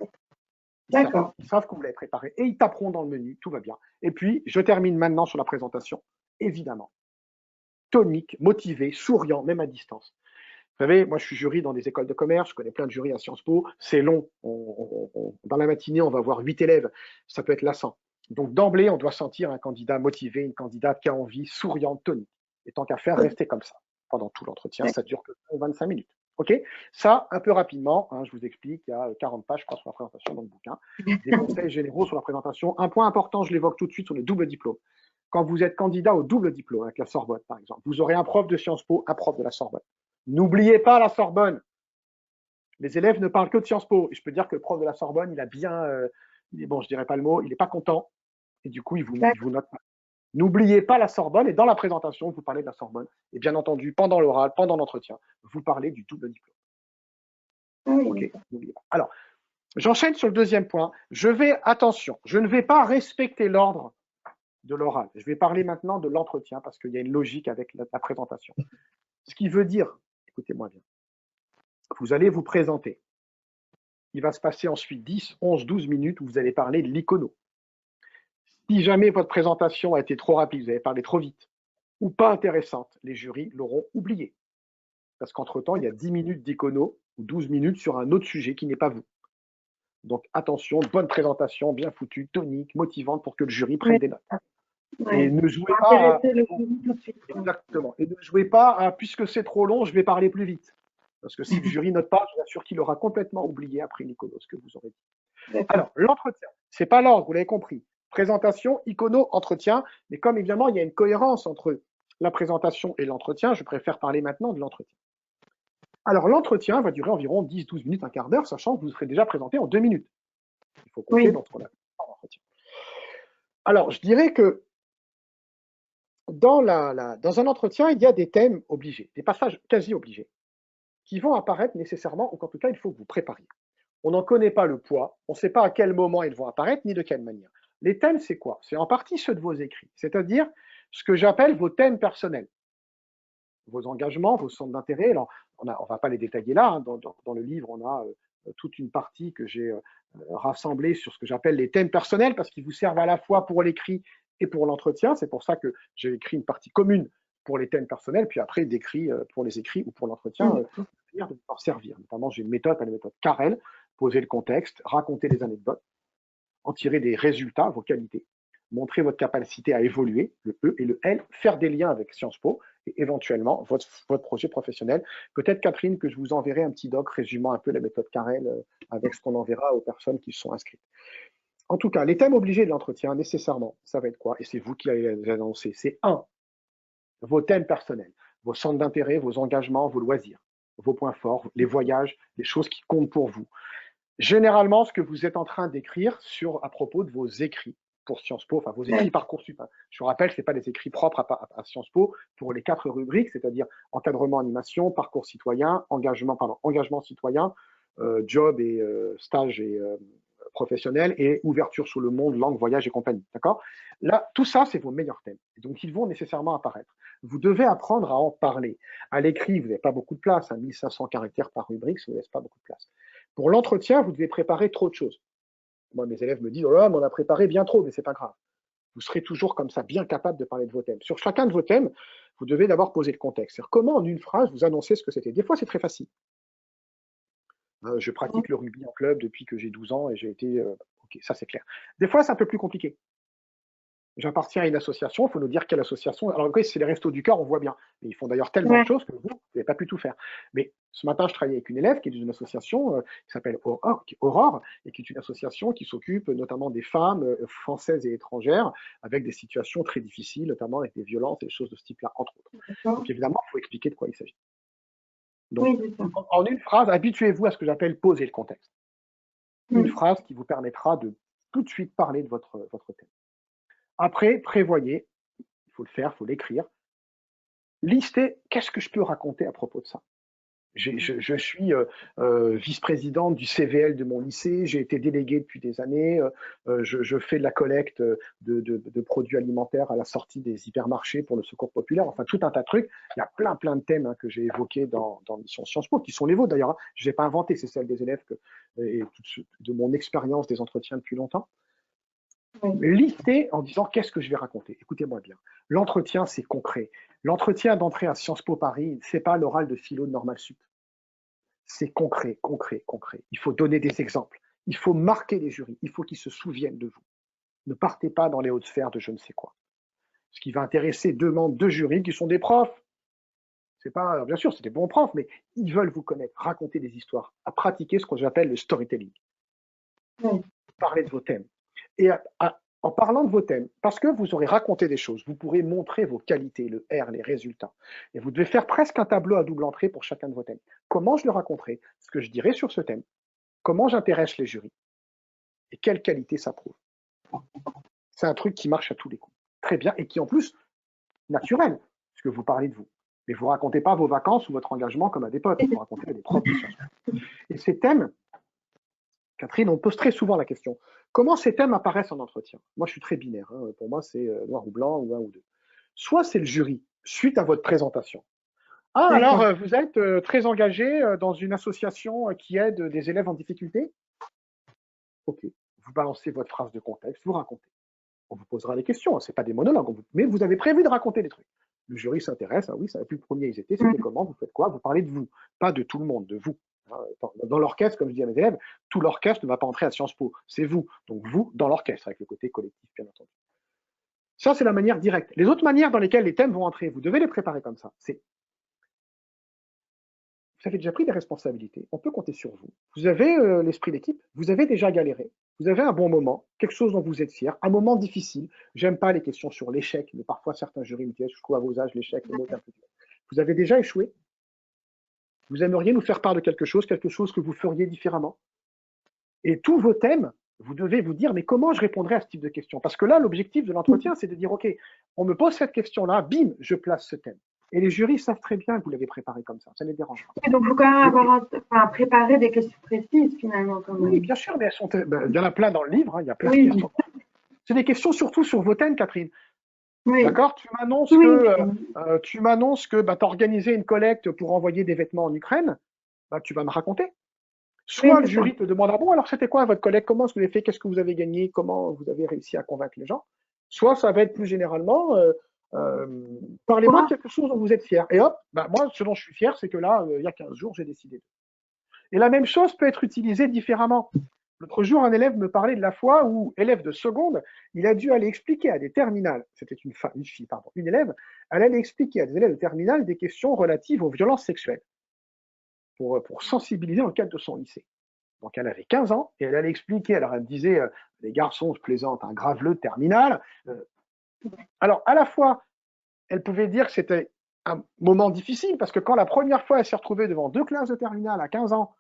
D'accord. Ils savent que vous l'avez préparé. Et ils taperont dans le menu, tout va bien. Et puis, je termine maintenant sur la présentation. Évidemment, tonique, motivé, souriant, même à distance. Vous savez, moi, je suis jury dans des écoles de commerce, je connais plein de jurys à Sciences Po, c'est long. Dans la matinée, on va voir 8 élèves, ça peut être lassant. Donc, d'emblée, on doit sentir un candidat motivé, une candidate qui a envie, souriante, tonique. Et tant qu'à faire, restez comme ça pendant tout l'entretien, ça dure que 25 minutes. OK? Ça, un peu rapidement, hein, je vous explique, il y a 40 pages, je crois, sur la présentation dans le bouquin. Des conseils généraux sur la présentation. Un point important, je l'évoque tout de suite sur le double diplôme. Quand vous êtes candidat au double diplôme, avec la Sorbonne, par exemple, vous aurez un prof de Sciences Po, un prof de la Sorbonne. N'oubliez pas la Sorbonne. Les élèves ne parlent que de Sciences Po. Et je peux dire que le prof de la Sorbonne, il a bien, bon, je dirais pas le mot, il n'est pas content. Et du coup, il vous note pas. N'oubliez pas la Sorbonne. Et dans la présentation, vous parlez de la Sorbonne. Et bien entendu, pendant l'oral, pendant l'entretien, vous parlez du double diplôme. Ok, n'oubliez pas. Alors, j'enchaîne sur le deuxième point. Attention, je ne vais pas respecter l'ordre de l'oral. Je vais parler maintenant de l'entretien parce qu'il y a une logique avec la présentation. Ce qui veut dire, écoutez-moi bien, vous allez vous présenter. Il va se passer ensuite 10, 11, 12 minutes où vous allez parler de l'icono. Si jamais votre présentation a été trop rapide, vous avez parlé trop vite ou pas intéressante, les jurys l'auront oublié. Parce qu'entre-temps, il y a 10 minutes d'icono ou 12 minutes sur un autre sujet qui n'est pas vous. Donc attention, bonne présentation, bien foutue, tonique, motivante pour que le jury prenne des notes. Et ne jouez pas exactement. Et ne jouez pas à puisque c'est trop long, je vais parler plus vite. Parce que si le jury note pas, je vous assure qu'il aura complètement oublié après l'icono ce que vous aurez dit. Alors, l'entretien, c'est pas l'ordre, vous l'avez compris. Présentation, icono, entretien. Mais comme évidemment, il y a une cohérence entre la présentation et l'entretien, je préfère parler maintenant de l'entretien. Alors, l'entretien va durer environ 10, 12 minutes, un quart d'heure, sachant que vous serez déjà présenté en 2 minutes. Il faut compter dans ce qu'on appelle l'entretien. Alors, je dirais que dans un entretien, il y a des thèmes obligés, des passages quasi obligés, qui vont apparaître nécessairement, ou qu'en tout cas, il faut que vous prépariez. On n'en connaît pas le poids, on ne sait pas à quel moment ils vont apparaître, ni de quelle manière. Les thèmes, c'est quoi? C'est en partie ceux de vos écrits, c'est-à-dire ce que j'appelle vos thèmes personnels, vos engagements, vos centres d'intérêt. Alors, on ne va pas les détailler là, hein. Dans le livre, on a toute une partie que j'ai rassemblée sur ce que j'appelle les thèmes personnels, parce qu'ils vous servent à la fois pour l'écrit et pour l'entretien. C'est pour ça que j'ai écrit une partie commune pour les thèmes personnels, puis après d'écrit pour les écrits ou pour l'entretien, de pouvoir servir. Notamment, j'ai une méthode, la méthode Carrel, poser le contexte, raconter des anecdotes, en tirer des résultats, vos qualités, montrer votre capacité à évoluer, le E et le L, faire des liens avec Sciences Po et éventuellement votre projet professionnel. Peut-être, Catherine, que je vous enverrai un petit doc résumant un peu la méthode Carrel avec ce qu'on enverra aux personnes qui sont inscrites. En tout cas, les thèmes obligés de l'entretien, nécessairement, ça va être quoi? Et c'est vous qui allez les annoncer. C'est 1, vos thèmes personnels, vos centres d'intérêt, vos engagements, vos loisirs, vos points forts, les voyages, les choses qui comptent pour vous. Généralement, ce que vous êtes en train d'écrire à propos de vos écrits pour Sciences Po, enfin vos écrits Parcoursup. Je vous rappelle, ce n'est pas des écrits propres à Sciences Po pour les 4 rubriques, c'est-à-dire encadrement, animation, parcours citoyen, engagement citoyen, job et stage et professionnel et ouverture sur le monde, langue, voyage et compagnie. D'accord? Là, tout ça, c'est vos meilleurs thèmes. Et donc, ils vont nécessairement apparaître. Vous devez apprendre à en parler. À l'écrit, vous n'avez pas beaucoup de place, 1500 caractères par rubrique, ça ne vous laisse pas beaucoup de place. Pour l'entretien, vous devez préparer trop de choses. Moi, mes élèves me disent, oh là, mais on a préparé bien trop, mais c'est pas grave. Vous serez toujours comme ça, bien capable de parler de vos thèmes. Sur chacun de vos thèmes, vous devez d'abord poser le contexte. C'est-à-dire comment, en une phrase, vous annoncez ce que c'était. Des fois, c'est très facile. Je pratique le rugby en club depuis que j'ai 12 ans et j'ai été... ok, ça c'est clair. Des fois, c'est un peu plus compliqué. J'appartiens à une association, il faut nous dire quelle association. Alors, okay, c'est les Restos du Cœur, on voit bien. Mais ils font d'ailleurs tellement de choses que vous n'avez pas pu tout faire. Mais ce matin, je travaillais avec une élève qui est d'une association qui s'appelle Aurore, et qui est une association qui s'occupe notamment des femmes françaises et étrangères avec des situations très difficiles, notamment avec des violences et des choses de ce type-là, entre autres. Donc, évidemment, il faut expliquer de quoi il s'agit. Donc, en une phrase, habituez-vous à ce que j'appelle poser le contexte. Une phrase qui vous permettra de tout de suite parler de votre thème. Après, prévoyez, il faut le faire, il faut l'écrire. Listez, qu'est-ce que je peux raconter à propos de ça? Je suis vice-présidente du CVL de mon lycée, j'ai été délégué depuis des années, je fais de la collecte de produits alimentaires à la sortie des hypermarchés pour le secours populaire, enfin tout un tas de trucs. Il y a plein de thèmes que j'ai évoqués dans Mission Sciences Po, qui sont les vôtres d'ailleurs. Je ne les ai pas inventés, c'est celles des élèves et de mon expérience des entretiens depuis longtemps. Lister en disant qu'est-ce que je vais raconter. Écoutez-moi bien. L'entretien, c'est concret. L'entretien d'entrée à Sciences Po Paris, c'est pas l'oral de philo de Normal Sup. C'est concret. Il faut donner des exemples. Il faut marquer les jurys. Il faut qu'ils se souviennent de vous. Ne partez pas dans les hautes sphères de je ne sais quoi. Ce qui va intéresser deux membres de jury qui sont des profs. C'est pas, bien sûr, c'est des bons profs, mais ils veulent vous connaître, raconter des histoires, à pratiquer ce que j'appelle le storytelling. Parler de vos thèmes. Et en parlant de vos thèmes, parce que vous aurez raconté des choses, vous pourrez montrer vos qualités, le R, les résultats. Et vous devez faire presque un tableau à double entrée pour chacun de vos thèmes. Comment je le raconterai, ce que je dirai sur ce thème, comment j'intéresse les jurys, et quelle qualité ça prouve. C'est un truc qui marche à tous les coups. Très bien, et qui en plus, naturel, parce que vous parlez de vous. Mais vous ne racontez pas vos vacances ou votre engagement comme à des potes, vous racontez à des profs de sciences. Et ces thèmes, Catherine, on pose très souvent la question, comment ces thèmes apparaissent en entretien? Moi, je suis très binaire. Pour moi, c'est noir ou blanc ou un ou deux. Soit c'est le jury, suite à votre présentation. Ah, alors, vous êtes très engagé dans une association qui aide des élèves en difficulté? Ok, vous balancez votre phrase de contexte, vous racontez. On vous posera des questions, ce n'est pas des monologues, mais vous avez prévu de raconter des trucs. Le jury s'intéresse, ah oui, ça a plus le premier ils étaient, c'était comment, vous faites quoi, vous parlez de vous, pas de tout le monde, de vous. Dans l'orchestre, comme je dis à mes élèves, tout l'orchestre ne va pas entrer à Sciences Po, c'est vous. Donc vous, dans l'orchestre, avec le côté collectif, bien entendu. Ça, c'est la manière directe. Les autres manières dans lesquelles les thèmes vont entrer, vous devez les préparer comme ça. C'est vous avez déjà pris des responsabilités, on peut compter sur vous. Vous avez l'esprit d'équipe, vous avez déjà galéré, vous avez un bon moment, quelque chose dont vous êtes fier, un moment difficile. J'aime pas les questions sur l'échec, mais parfois certains jurys me disent, je trouve à vos âges l'échec, le mot est un peu dur. Vous avez déjà échoué, vous aimeriez nous faire part de quelque chose que vous feriez différemment. Et tous vos thèmes, vous devez vous dire, mais comment je répondrai à ce type de questions? Parce que là, l'objectif de l'entretien, c'est de dire, OK, on me pose cette question-là, bim, je place ce thème. Et les jurys savent très bien que vous l'avez préparé comme ça ne les dérange pas. Et donc, il faut quand même préparer des questions précises, finalement. Oui, bien sûr, mais il y en a plein dans le livre, il y a plein de questions. C'est des questions surtout sur vos thèmes, Catherine. Oui. D'accord? Tu m'annonces que tu as organisé une collecte pour envoyer des vêtements en Ukraine. Tu vas me raconter. Soit le jury te demande, ah bon, alors c'était quoi votre collecte? Comment est-ce que vous avez fait? Qu'est-ce que vous avez gagné? Comment vous avez réussi à convaincre les gens? Soit ça va être plus généralement, parlez-moi de quelque chose dont vous êtes fier. Et hop, moi, ce dont je suis fier, c'est que là, il y a 15 jours, j'ai décidé. Et la même chose peut être utilisée différemment. L'autre jour, un élève me parlait de la fois où, élève de seconde, il a dû aller expliquer à des terminales, c'était une élève, elle allait expliquer à des élèves de terminale des questions relatives aux violences sexuelles pour sensibiliser dans le cadre de son lycée. Donc elle avait 15 ans et elle allait expliquer, alors elle me disait, les garçons, je plaisante, un graveleux de terminale. Alors à la fois, elle pouvait dire que c'était un moment difficile parce que quand la première fois elle s'est retrouvée devant 2 classes de terminale à 15 ans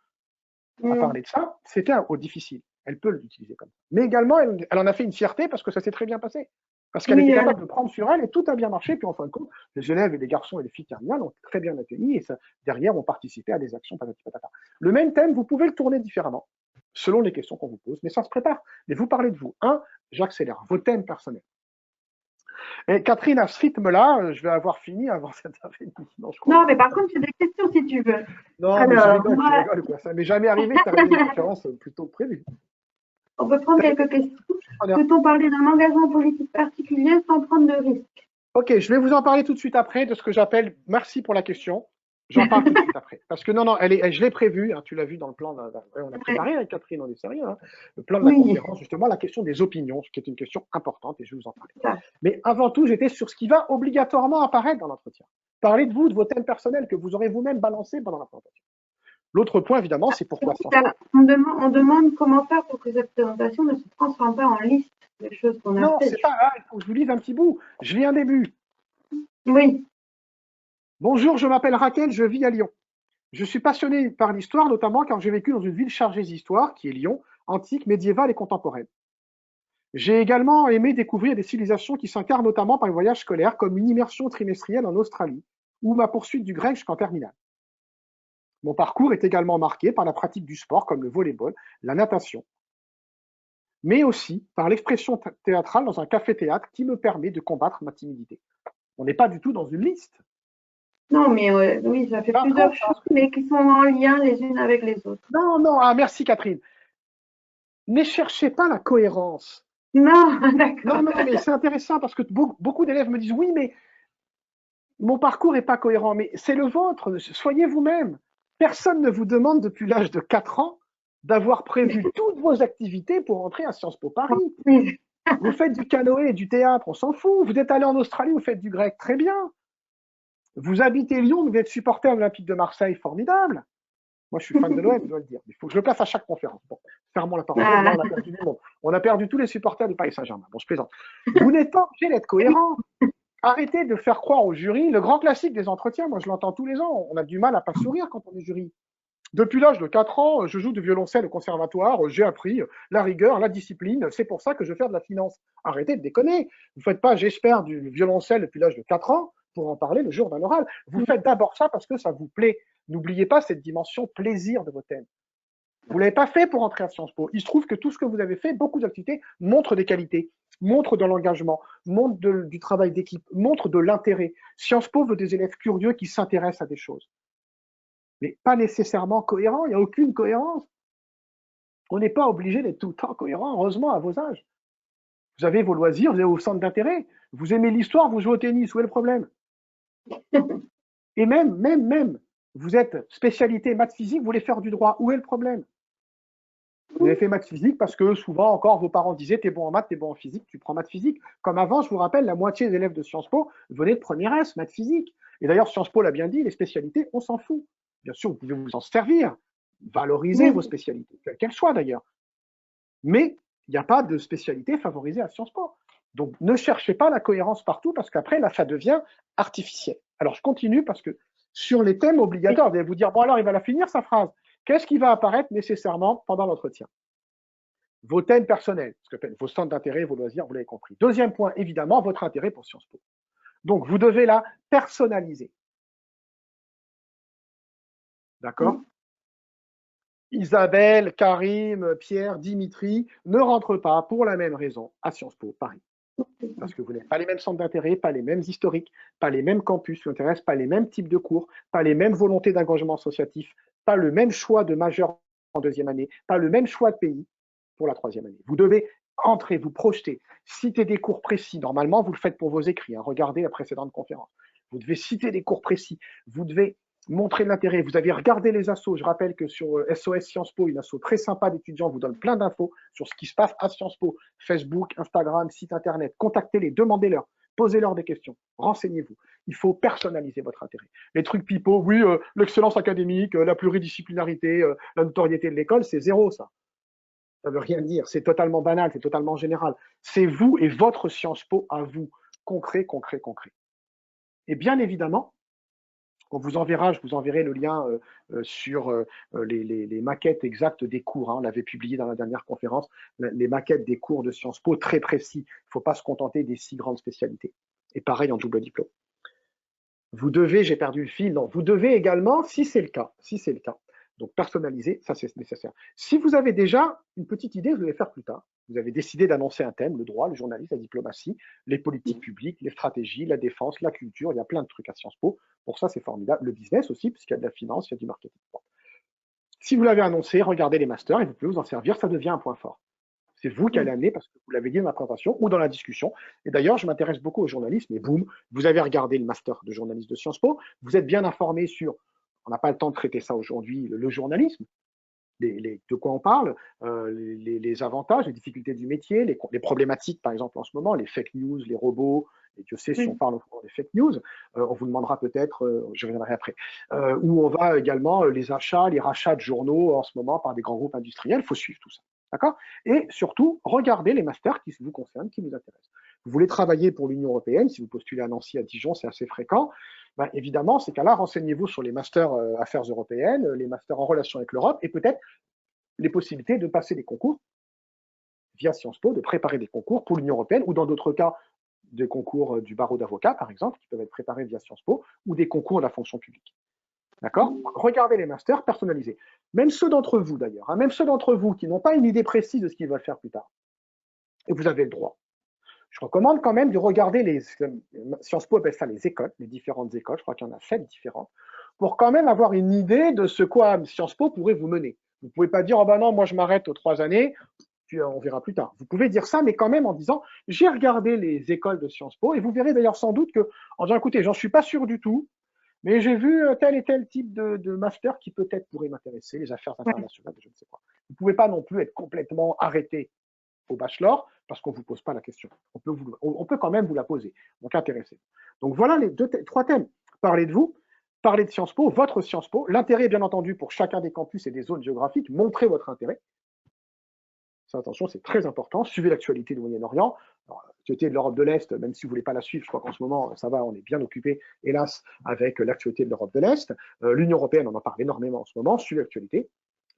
à parler de ça, c'était un mot difficile. Elle peut l'utiliser comme ça. Mais également, elle en a fait une fierté parce que ça s'est très bien passé. Parce qu'elle était capable de prendre sur elle et tout a bien marché. Puis en fin de compte, les élèves et les garçons et les filles terminales ont très bien accueilli et ça, derrière ont participé à des actions patati patata. Le même thème, vous pouvez le tourner différemment selon les questions qu'on vous pose, mais ça se prépare. Mais vous parlez de vous. J'accélère. Vos thèmes personnels. Et Catherine, à ce rythme-là, je vais avoir fini avant cette après-midi. Non, mais par contre, j'ai des questions si tu veux. Non, alors, mais je rigole, quoi. Ça m'est jamais arrivé que tu aies une conférence plus tôt que prévu. On peut prendre quelques questions. Peut-on parler d'un engagement politique particulier sans prendre de risques? Ok, je vais vous en parler tout de suite après de ce que j'appelle, merci pour la question, j'en parle tout de suite après. Parce que non, je l'ai prévu, tu l'as vu dans le plan, on a préparé avec Catherine, on est sérieux, le plan de la conférence, justement, la question des opinions, ce qui est une question importante et je vais vous en parler. Mais avant tout, j'étais sur ce qui va obligatoirement apparaître dans l'entretien. Parlez de vous, de vos thèmes personnels que vous aurez vous-même balancés pendant la présentation. L'autre point, évidemment, c'est pourquoi Sciences Po. On demande comment faire pour que cette présentation ne se transforme pas en liste des choses qu'on a fait. Non, c'est pas là, il faut que je vous lise un petit bout. Je lis un début. Oui. Bonjour, je m'appelle Raquel, je vis à Lyon. Je suis passionné par l'histoire, notamment car j'ai vécu dans une ville chargée d'histoire, qui est Lyon, antique, médiévale et contemporaine. J'ai également aimé découvrir des civilisations qui s'incarnent notamment par les voyages scolaires, comme une immersion trimestrielle en Australie, ou ma poursuite du grec jusqu'en terminale. Mon parcours est également marqué par la pratique du sport comme le volleyball, la natation, mais aussi par l'expression théâtrale dans un café-théâtre qui me permet de combattre ma timidité. On n'est pas du tout dans une liste. Non, mais oui, ça fait C'est un train, plusieurs choses, mais qui sont en lien les unes avec les autres. non, non, ah, merci Catherine. Ne cherchez pas la cohérence. Non, Non, d'accord. non, mais c'est intéressant parce que beaucoup d'élèves me disent oui, mais mon parcours n'est pas cohérent. Mais c'est le vôtre, soyez vous-même. Personne ne vous demande depuis l'âge de 4 ans d'avoir prévu toutes vos activités pour entrer à Sciences Po Paris. Oui. Vous faites du canoë et du théâtre, on s'en fout. Vous êtes allé en Australie, vous faites du grec, très bien. Vous habitez Lyon, vous êtes supporter de l'Olympique de Marseille, formidable. Moi, je suis fan de l'OM, je dois le dire. Il faut que je le place à chaque conférence. Bon, fermons la parenthèse. Là, Ah, on a perdu du monde. On a perdu tous les supporters du Paris Saint-Germain. Bon, je plaisante. Vous n'êtes pas obligé d'être cohérent. Arrêtez de faire croire au jury. Le grand classique des entretiens, moi, je l'entends tous les ans. On a du mal à pas sourire quand on est jury. Depuis l'âge de 4 ans, je joue du violoncelle au conservatoire, j'ai appris la rigueur, la discipline, c'est pour ça que je vais faire de la finance. Arrêtez de déconner. Vous ne faites pas, j'espère, du violoncelle depuis l'âge de 4 ans pour en parler le jour d'un oral. Vous faites d'abord ça parce que ça vous plaît. N'oubliez pas cette dimension plaisir de vos thèmes. Vous ne l'avez pas fait pour entrer à Sciences Po. Il se trouve que tout ce que vous avez fait, beaucoup d'activités, montrent des qualités, montrent de l'engagement, montrent du travail d'équipe, montrent de l'intérêt. Sciences Po veut des élèves curieux qui s'intéressent à des choses. Mais pas nécessairement cohérent, il n'y a aucune cohérence. On n'est pas obligé d'être tout le temps cohérent, heureusement, à vos âges. Vous avez vos loisirs, vous avez vos centres d'intérêt. Vous aimez l'histoire, vous jouez au tennis, où est le problème? Et même, vous êtes spécialité maths physique, vous voulez faire du droit, où est le problème? Vous avez fait maths physique parce que souvent encore vos parents disaient t'es bon en maths, t'es bon en physique, tu prends maths physique. Comme avant, je vous rappelle, la moitié des élèves de Sciences Po venaient de première S, maths physique. Et d'ailleurs, Sciences Po l'a bien dit, les spécialités, on s'en fout. Bien sûr, vous pouvez vous en servir, valoriser vos oui. spécialités, quelles qu'elles soient d'ailleurs. Mais il n'y a pas de spécialité favorisée à Sciences Po. Donc ne cherchez pas la cohérence partout parce qu'après, là, ça devient artificiel. Alors je continue parce que sur les thèmes obligatoires, vous allez vous dire, bon alors il va la finir sa phrase. Qu'est-ce qui va apparaître nécessairement pendant l'entretien? Vos thèmes personnels, ce que vos centres d'intérêt, vos loisirs, vous l'avez compris. Deuxième point, évidemment, votre intérêt pour Sciences Po. Donc vous devez la personnaliser. D'accord? Isabelle, Karim, Pierre, Dimitri ne rentrent pas pour la même raison à Sciences Po Paris. Parce que vous n'avez pas les mêmes centres d'intérêt, pas les mêmes historiques, pas les mêmes campus qui intéressent, pas les mêmes types de cours, pas les mêmes volontés d'engagement associatif, pas le même choix de majeur en deuxième année, pas le même choix de pays pour la troisième année. Vous devez entrer, vous projeter, citer des cours précis. Normalement, vous le faites pour vos écrits. Hein. Regardez la précédente conférence. Vous devez citer des cours précis. Vous devez montrer de l'intérêt. Vous avez regardé les assos. Je rappelle que sur SOS Sciences Po, une asso très sympa d'étudiants vous donne plein d'infos sur ce qui se passe à Sciences Po. Facebook, Instagram, site internet. Contactez-les, demandez-leur, posez-leur des questions, renseignez-vous. Il faut personnaliser votre intérêt. Les trucs pipeaux, oui, l'excellence académique, la pluridisciplinarité, la notoriété de l'école, c'est zéro ça. Ça veut rien dire. C'est totalement banal, c'est totalement général. C'est vous et votre Sciences Po à vous. Concret, concret, concret. Et bien évidemment, on vous enverra, je vous enverrai le lien sur les maquettes exactes des cours. Hein. On l'avait publié dans la dernière conférence, les maquettes des cours de Sciences Po très précis. Il ne faut pas se contenter des 6 grandes spécialités. Et pareil en double diplôme. Vous devez, j'ai perdu le fil, non, vous devez également, si c'est le cas, donc personnaliser, ça c'est nécessaire. Si vous avez déjà une petite idée, vous allez faire plus tard. Vous avez décidé d'annoncer un thème, le droit, le journalisme, la diplomatie, les politiques publiques, les stratégies, la défense, la culture, il y a plein de trucs à Sciences Po. Pour ça, c'est formidable. Le business aussi, puisqu'il y a de la finance, il y a du marketing. Bon. Si vous l'avez annoncé, regardez les masters et vous pouvez vous en servir, ça devient un point fort. C'est vous qui allez amener, parce que vous l'avez dit dans la présentation ou dans la discussion. Et d'ailleurs, je m'intéresse beaucoup au journalisme, et boum, vous avez regardé le master de journalisme de Sciences Po, vous êtes bien informé sur, on n'a pas le temps de traiter ça aujourd'hui, le journalisme, de quoi on parle, les avantages, les difficultés du métier, les problématiques, par exemple, en ce moment, les fake news, les robots, et Dieu sait si on parle encore des fake news, on vous demandera peut-être, je reviendrai après, où on va également les achats, les rachats de journaux en ce moment par des grands groupes industriels, il faut suivre tout ça. D'accord? Et surtout, regardez les masters qui vous concernent, qui vous intéressent. Vous voulez travailler pour l'Union européenne, si vous postulez à Nancy, à Dijon, c'est assez fréquent. Ben, évidemment, ces cas-là, renseignez-vous sur les masters affaires européennes, les masters en relation avec l'Europe, et peut-être les possibilités de passer des concours via Sciences Po, de préparer des concours pour l'Union européenne, ou dans d'autres cas, des concours du barreau d'avocat, par exemple, qui peuvent être préparés via Sciences Po, ou des concours de la fonction publique. D'accord? Regardez les masters personnalisés. Même ceux d'entre vous, d'ailleurs, hein, même ceux d'entre vous qui n'ont pas une idée précise de ce qu'ils veulent faire plus tard, et vous avez le droit. Je recommande quand même de regarder Sciences Po appelle ça les écoles, les différentes écoles, je crois qu'il y en a 7 différentes, pour quand même avoir une idée de ce quoi Sciences Po pourrait vous mener. Vous ne pouvez pas dire, oh ben non, moi je m'arrête aux 3 années, puis on verra plus tard. Vous pouvez dire ça, mais quand même en disant, j'ai regardé les écoles de Sciences Po, et vous verrez d'ailleurs sans doute que, en disant, écoutez, j'en suis pas sûr du tout, mais j'ai vu tel et tel type de master qui peut-être pourrait m'intéresser, les affaires Ouais. internationales, je ne sais pas. Vous ne pouvez pas non plus être complètement arrêté au bachelor parce qu'on ne vous pose pas la question. On peut quand même vous la poser. Donc, intéressez. Donc, voilà les trois thèmes. Parlez de vous, parlez de Sciences Po, votre Sciences Po. L'intérêt, bien entendu, pour chacun des campus et des zones géographiques, montrez votre intérêt. Ça, attention, c'est très important. Suivez l'actualité du Moyen-Orient. L'actualité de l'Europe de l'Est, même si vous ne voulez pas la suivre, je crois qu'en ce moment, ça va, on est bien occupé, hélas, avec l'actualité de l'Europe de l'Est. L'Union européenne, on en parle énormément en ce moment. Suivez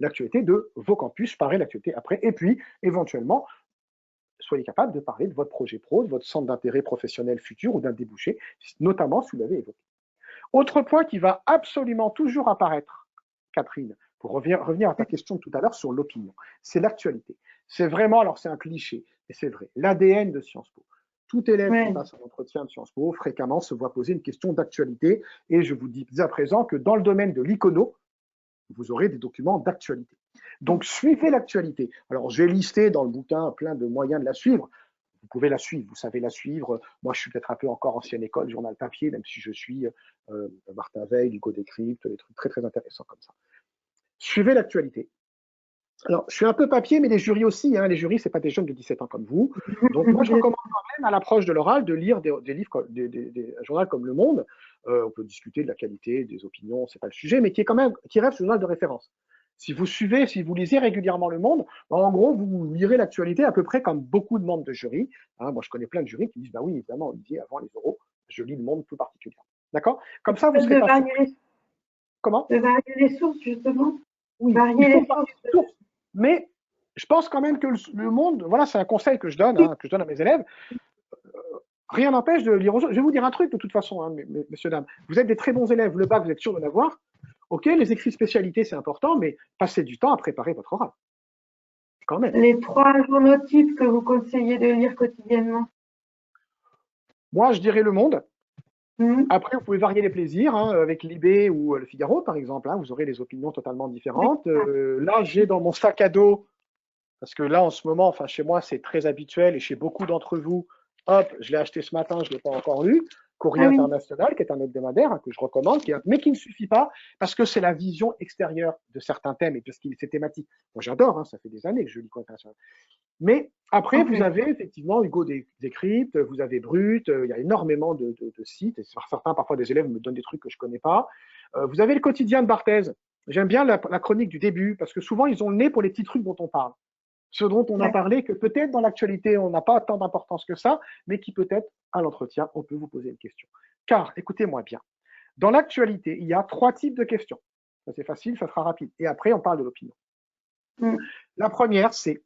l'actualité de vos campus, parlez l'actualité après. Et puis, éventuellement, soyez capable de parler de votre projet pro, de votre centre d'intérêt professionnel futur ou d'un débouché, notamment si vous l'avez évoqué. Autre point qui va absolument toujours apparaître, Catherine, pour revenir à ta question de tout à l'heure sur l'opinion, c'est l'actualité. C'est vraiment, alors c'est un cliché, mais c'est vrai, l'ADN de Sciences Po. Tout élève qui passe un entretien de Sciences Po fréquemment se voit poser une question d'actualité, et je vous dis à présent que dans le domaine de l'icono, vous aurez des documents d'actualité. Donc, suivez l'actualité. Alors, j'ai listé dans le bouquin plein de moyens de la suivre. Vous pouvez la suivre, vous savez la suivre. Moi, je suis peut-être un peu encore ancienne école, journal papier, même si je suis Martin Veil, Hugo Décrypte, des trucs très, très intéressants comme ça. Suivez l'actualité. Alors, je suis un peu papier, mais les jurys aussi. Hein. Les jurys, ce n'est pas des jeunes de 17 ans comme vous. Donc, moi, je recommande quand même, à l'approche de l'oral, de lire des livres, des journaux comme Le Monde. On peut discuter de la qualité, des opinions, ce n'est pas le sujet, mais qui reste un journal de référence. Si vous lisez régulièrement Le Monde, en gros, vous lirez l'actualité à peu près comme beaucoup de membres de jury. Hein. Moi, je connais plein de jurys qui disent, bah oui, évidemment, Olivier, avant les oraux, je lis Le Monde tout particulièrement. D'accord? Comme ça, vous ne serez pas surpris. Comment? De varier les sources, justement. Oui, varier il faut les sources. Mais je pense quand même que le monde, voilà, c'est un conseil que je donne, hein, que je donne à mes élèves. Rien n'empêche de lire aux autres. Je vais vous dire un truc de toute façon, hein, messieurs, dames. Vous êtes des très bons élèves, le bac, vous êtes sûr de l'avoir. Ok, les écrits spécialités, c'est important, mais passez du temps à préparer votre oral. Quand même. Les 3 journaux types que vous conseillez de lire quotidiennement. Moi, je dirais Le Monde. Après, vous pouvez varier les plaisirs hein, avec Libé ou Le Figaro, par exemple. Hein, vous aurez des opinions totalement différentes. Là, j'ai dans mon sac à dos, parce que là, en ce moment, enfin, chez moi, c'est très habituel et chez beaucoup d'entre vous, hop, je l'ai acheté ce matin, je ne l'ai pas encore lu. Courrier international, qui est un hebdomadaire hein, que je recommande, mais qui ne suffit pas parce que c'est la vision extérieure de certains thèmes et parce qu'il c'est thématique. Moi, j'adore, hein, ça fait des années que je lis Courrier international. Mais après, vous avez effectivement Hugo Décrypte, vous avez Brut, il y a énormément de sites, et certains, parfois des élèves me donnent des trucs que je ne connais pas. Vous avez le quotidien de Barthez. J'aime bien la chronique du début, parce que souvent, ils ont le nez pour les petits trucs dont on parle. Ce dont on a parlé, que peut-être dans l'actualité, on n'a pas tant d'importance que ça, mais qui peut-être, à l'entretien, on peut vous poser une question. Car, écoutez-moi bien, dans l'actualité, il y a 3 types de questions. Ça, c'est facile, ça sera rapide. Et après, on parle de l'opinion. La première, c'est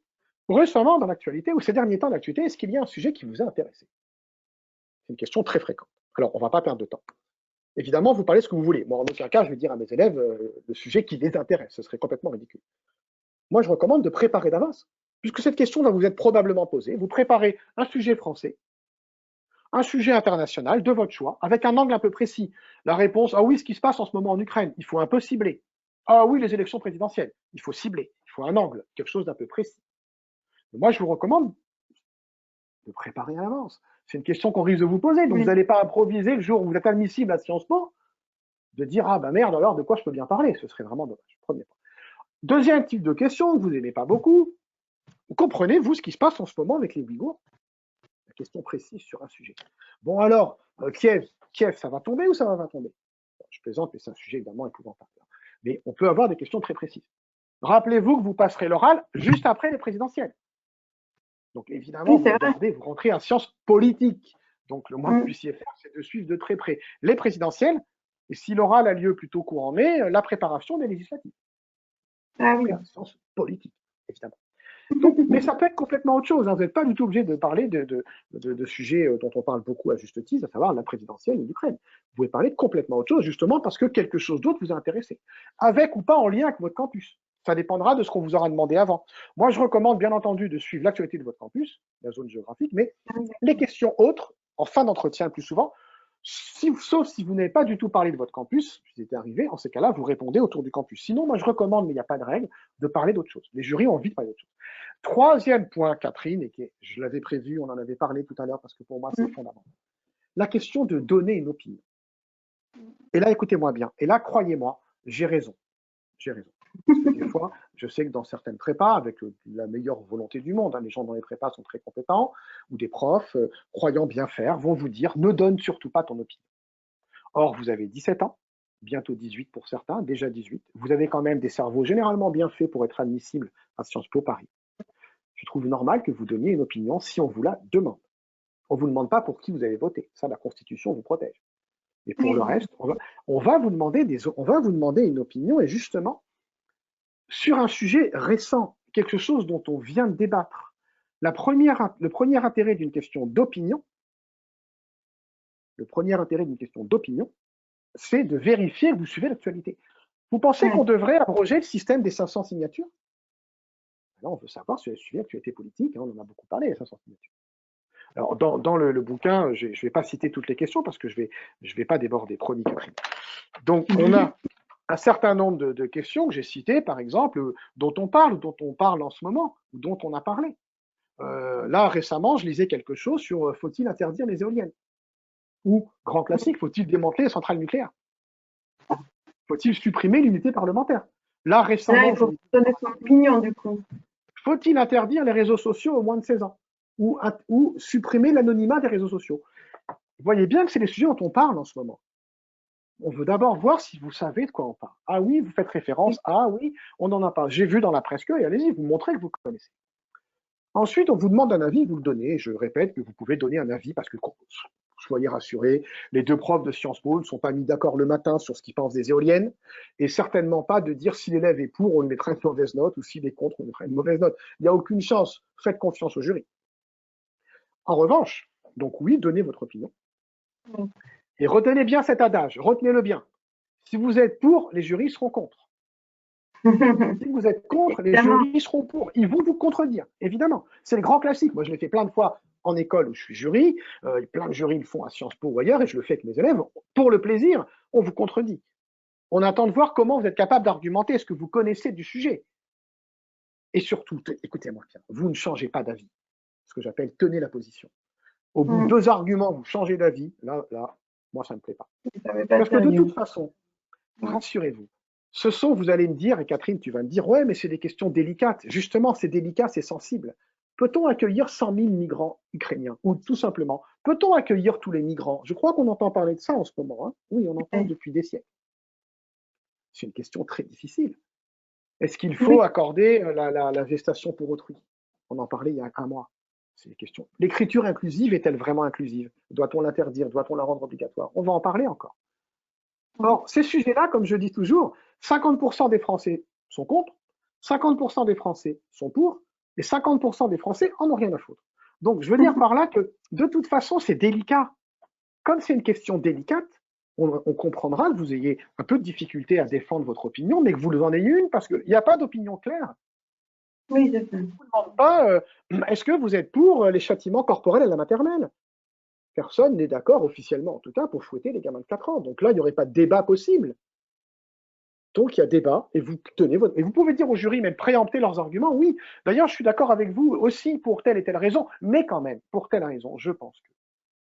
récemment dans l'actualité, ou ces derniers temps d'actualité, est-ce qu'il y a un sujet qui vous a intéressé? C'est une question très fréquente. Alors, on ne va pas perdre de temps. Évidemment, vous parlez ce que vous voulez. Moi, en aucun cas, je vais dire à mes élèves le sujet qui les intéresse. Ce serait complètement ridicule. Moi, je recommande de préparer d'avance, puisque cette question va vous être probablement posée. Vous préparez un sujet français, un sujet international de votre choix, avec un angle un peu précis. La réponse, ah oui, ce qui se passe en ce moment en Ukraine, il faut un peu cibler. Ah oui, les élections présidentielles, il faut cibler. Il faut un angle, quelque chose d'un peu précis. Moi, je vous recommande de préparer à l'avance. C'est une question qu'on risque de vous poser, donc vous n'allez pas improviser le jour où vous êtes admissible à Sciences Po, de dire, ah ben merde, alors de quoi je peux bien parler? Ce serait vraiment dommage. Premier point. Deuxième type de question que vous n'aimez pas beaucoup, comprenez-vous ce qui se passe en ce moment avec les Ouïghours? La question précise sur un sujet. Bon alors, Kiev, ça va tomber ou ça va pas tomber? Je plaisante, mais c'est un sujet évidemment épouvantable. Mais on peut avoir des questions très précises. Rappelez-vous que vous passerez l'oral juste après les présidentielles. Donc évidemment, vous rentrez en sciences politiques. Donc le moins que vous puissiez faire, c'est de suivre de très près les présidentielles. Et si l'oral a lieu plutôt courant mai, la préparation des législatives. Ah oui. En sciences politiques, évidemment. Donc, mais ça peut être complètement autre chose. Hein. Vous n'êtes pas du tout obligé de parler de sujets dont on parle beaucoup à juste titre, à savoir la présidentielle et l'Ukraine. Vous pouvez parler de complètement autre chose, justement parce que quelque chose d'autre vous a intéressé, avec ou pas en lien avec votre campus. Ça dépendra de ce qu'on vous aura demandé avant. Moi, je recommande bien entendu de suivre l'actualité de votre campus, la zone géographique, mais les questions autres, en fin d'entretien le plus souvent, sauf si vous n'avez pas du tout parlé de votre campus, si c'était arrivé, en ces cas-là, vous répondez autour du campus. Sinon, moi, je recommande, mais il n'y a pas de règle, de parler d'autre chose. Les jurys ont envie de parler d'autre chose. Troisième point, Catherine, et que je l'avais prévu, on en avait parlé tout à l'heure, parce que pour moi, c'est fondamental. La question de donner une opinion. Et là, écoutez-moi bien. Et là, croyez-moi, j'ai raison. J'ai raison. Parce que des fois, je sais que dans certaines prépas, avec la meilleure volonté du monde, hein, les gens dans les prépas sont très compétents, ou des profs, croyant bien faire, vont vous dire, ne donne surtout pas ton opinion. Or, vous avez 17 ans, bientôt 18 pour certains, déjà 18. Vous avez quand même des cerveaux généralement bien faits pour être admissibles à Sciences Po Paris. Je trouve normal que vous donniez une opinion si on vous la demande. On ne vous demande pas pour qui vous avez voté. Ça, la Constitution vous protège. Et pour le reste, on va vous demander une opinion, et justement, sur un sujet récent, quelque chose dont on vient de débattre. Le premier intérêt d'une question d'opinion, c'est de vérifier que vous suivez l'actualité. Vous pensez qu'on devrait abroger le système des 500 signatures? Là, on veut savoir si vous suivez l'actualité politique, hein, on en a beaucoup parlé, les 500 signatures. Alors, dans le bouquin, je ne vais pas citer toutes les questions parce que je vais pas déborder, promis, Catherine. Donc, on a un certain nombre de questions que j'ai citées, par exemple, dont on parle en ce moment, ou dont on a parlé. Là, récemment, je lisais quelque chose sur faut-il interdire les éoliennes? Ou, grand classique, faut-il démanteler les centrales nucléaires? Faut-il supprimer l'unité parlementaire? Là, récemment, là, il faut donner son opinion, du coup. Faut-il interdire les réseaux sociaux aux moins de 16 ans? Ou supprimer l'anonymat des réseaux sociaux? Vous voyez bien que c'est les sujets dont on parle en ce moment. On veut d'abord voir si vous savez de quoi on parle. Ah oui, vous faites référence. Ah oui, on n'en a pas. J'ai vu dans la presse que, et allez-y, vous montrez que vous connaissez. Ensuite, on vous demande un avis, vous le donnez. Je répète que vous pouvez donner un avis parce que, soyez rassurés, les deux profs de Sciences Po ne sont pas mis d'accord le matin sur ce qu'ils pensent des éoliennes, et certainement pas de dire si l'élève est pour, on lui mettra une mauvaise note, ou s'il est contre, on lui mettra une mauvaise note. Il n'y a aucune chance. Faites confiance au jury. En revanche, donc oui, donnez votre opinion. Et retenez bien cet adage, retenez-le bien. Si vous êtes pour, les jurys seront contre. Si vous êtes contre, les jurys seront pour. Ils vont vous contredire, évidemment. C'est le grand classique. Moi, je l'ai fait plein de fois en école où je suis jury. Plein de jurys le font à Sciences Po ou ailleurs, et je le fais avec mes élèves. Pour le plaisir, on vous contredit. On attend de voir comment vous êtes capable d'argumenter, ce que vous connaissez du sujet. Et surtout, écoutez-moi bien, vous ne changez pas d'avis. Ce que j'appelle tenez la position. Au bout de 2 arguments, vous changez d'avis. Là, moi, ça ne me plaît pas. Parce que de toute façon, rassurez-vous, vous allez me dire, et Catherine, tu vas me dire, ouais, mais c'est des questions délicates. Justement, c'est délicat, c'est sensible. Peut-on accueillir 100 000 migrants ukrainiens? Ou tout simplement, peut-on accueillir tous les migrants? Je crois qu'on entend parler de ça en ce moment. Hein. Oui, on entend depuis des siècles. C'est une question très difficile. Est-ce qu'il faut accorder la gestation pour autrui? On en parlait il y a 1 mois. C'est une question. L'écriture inclusive est-elle vraiment inclusive? Doit-on l'interdire? Doit-on la rendre obligatoire? On va en parler encore. Or, ces sujets-là, comme je dis toujours, 50% des Français sont contre, 50% des Français sont pour, et 50% des Français en ont rien à foutre. Donc, je veux dire par là que, de toute façon, c'est délicat. Comme c'est une question délicate, on comprendra que vous ayez un peu de difficulté à défendre votre opinion, mais que vous en ayez une, parce qu'il n'y a pas d'opinion claire. Oui, c'est ça. On ne vous demande pas, est-ce que vous êtes pour les châtiments corporels à la maternelle? Personne n'est d'accord, officiellement en tout cas, pour fouetter les gamins de 4 ans. Donc là, il n'y aurait pas de débat possible. Donc il y a débat, et vous tenez votre... Et vous pouvez dire au jury, même préempter leurs arguments, oui, d'ailleurs, je suis d'accord avec vous aussi pour telle et telle raison, mais quand même, pour telle raison, je pense que.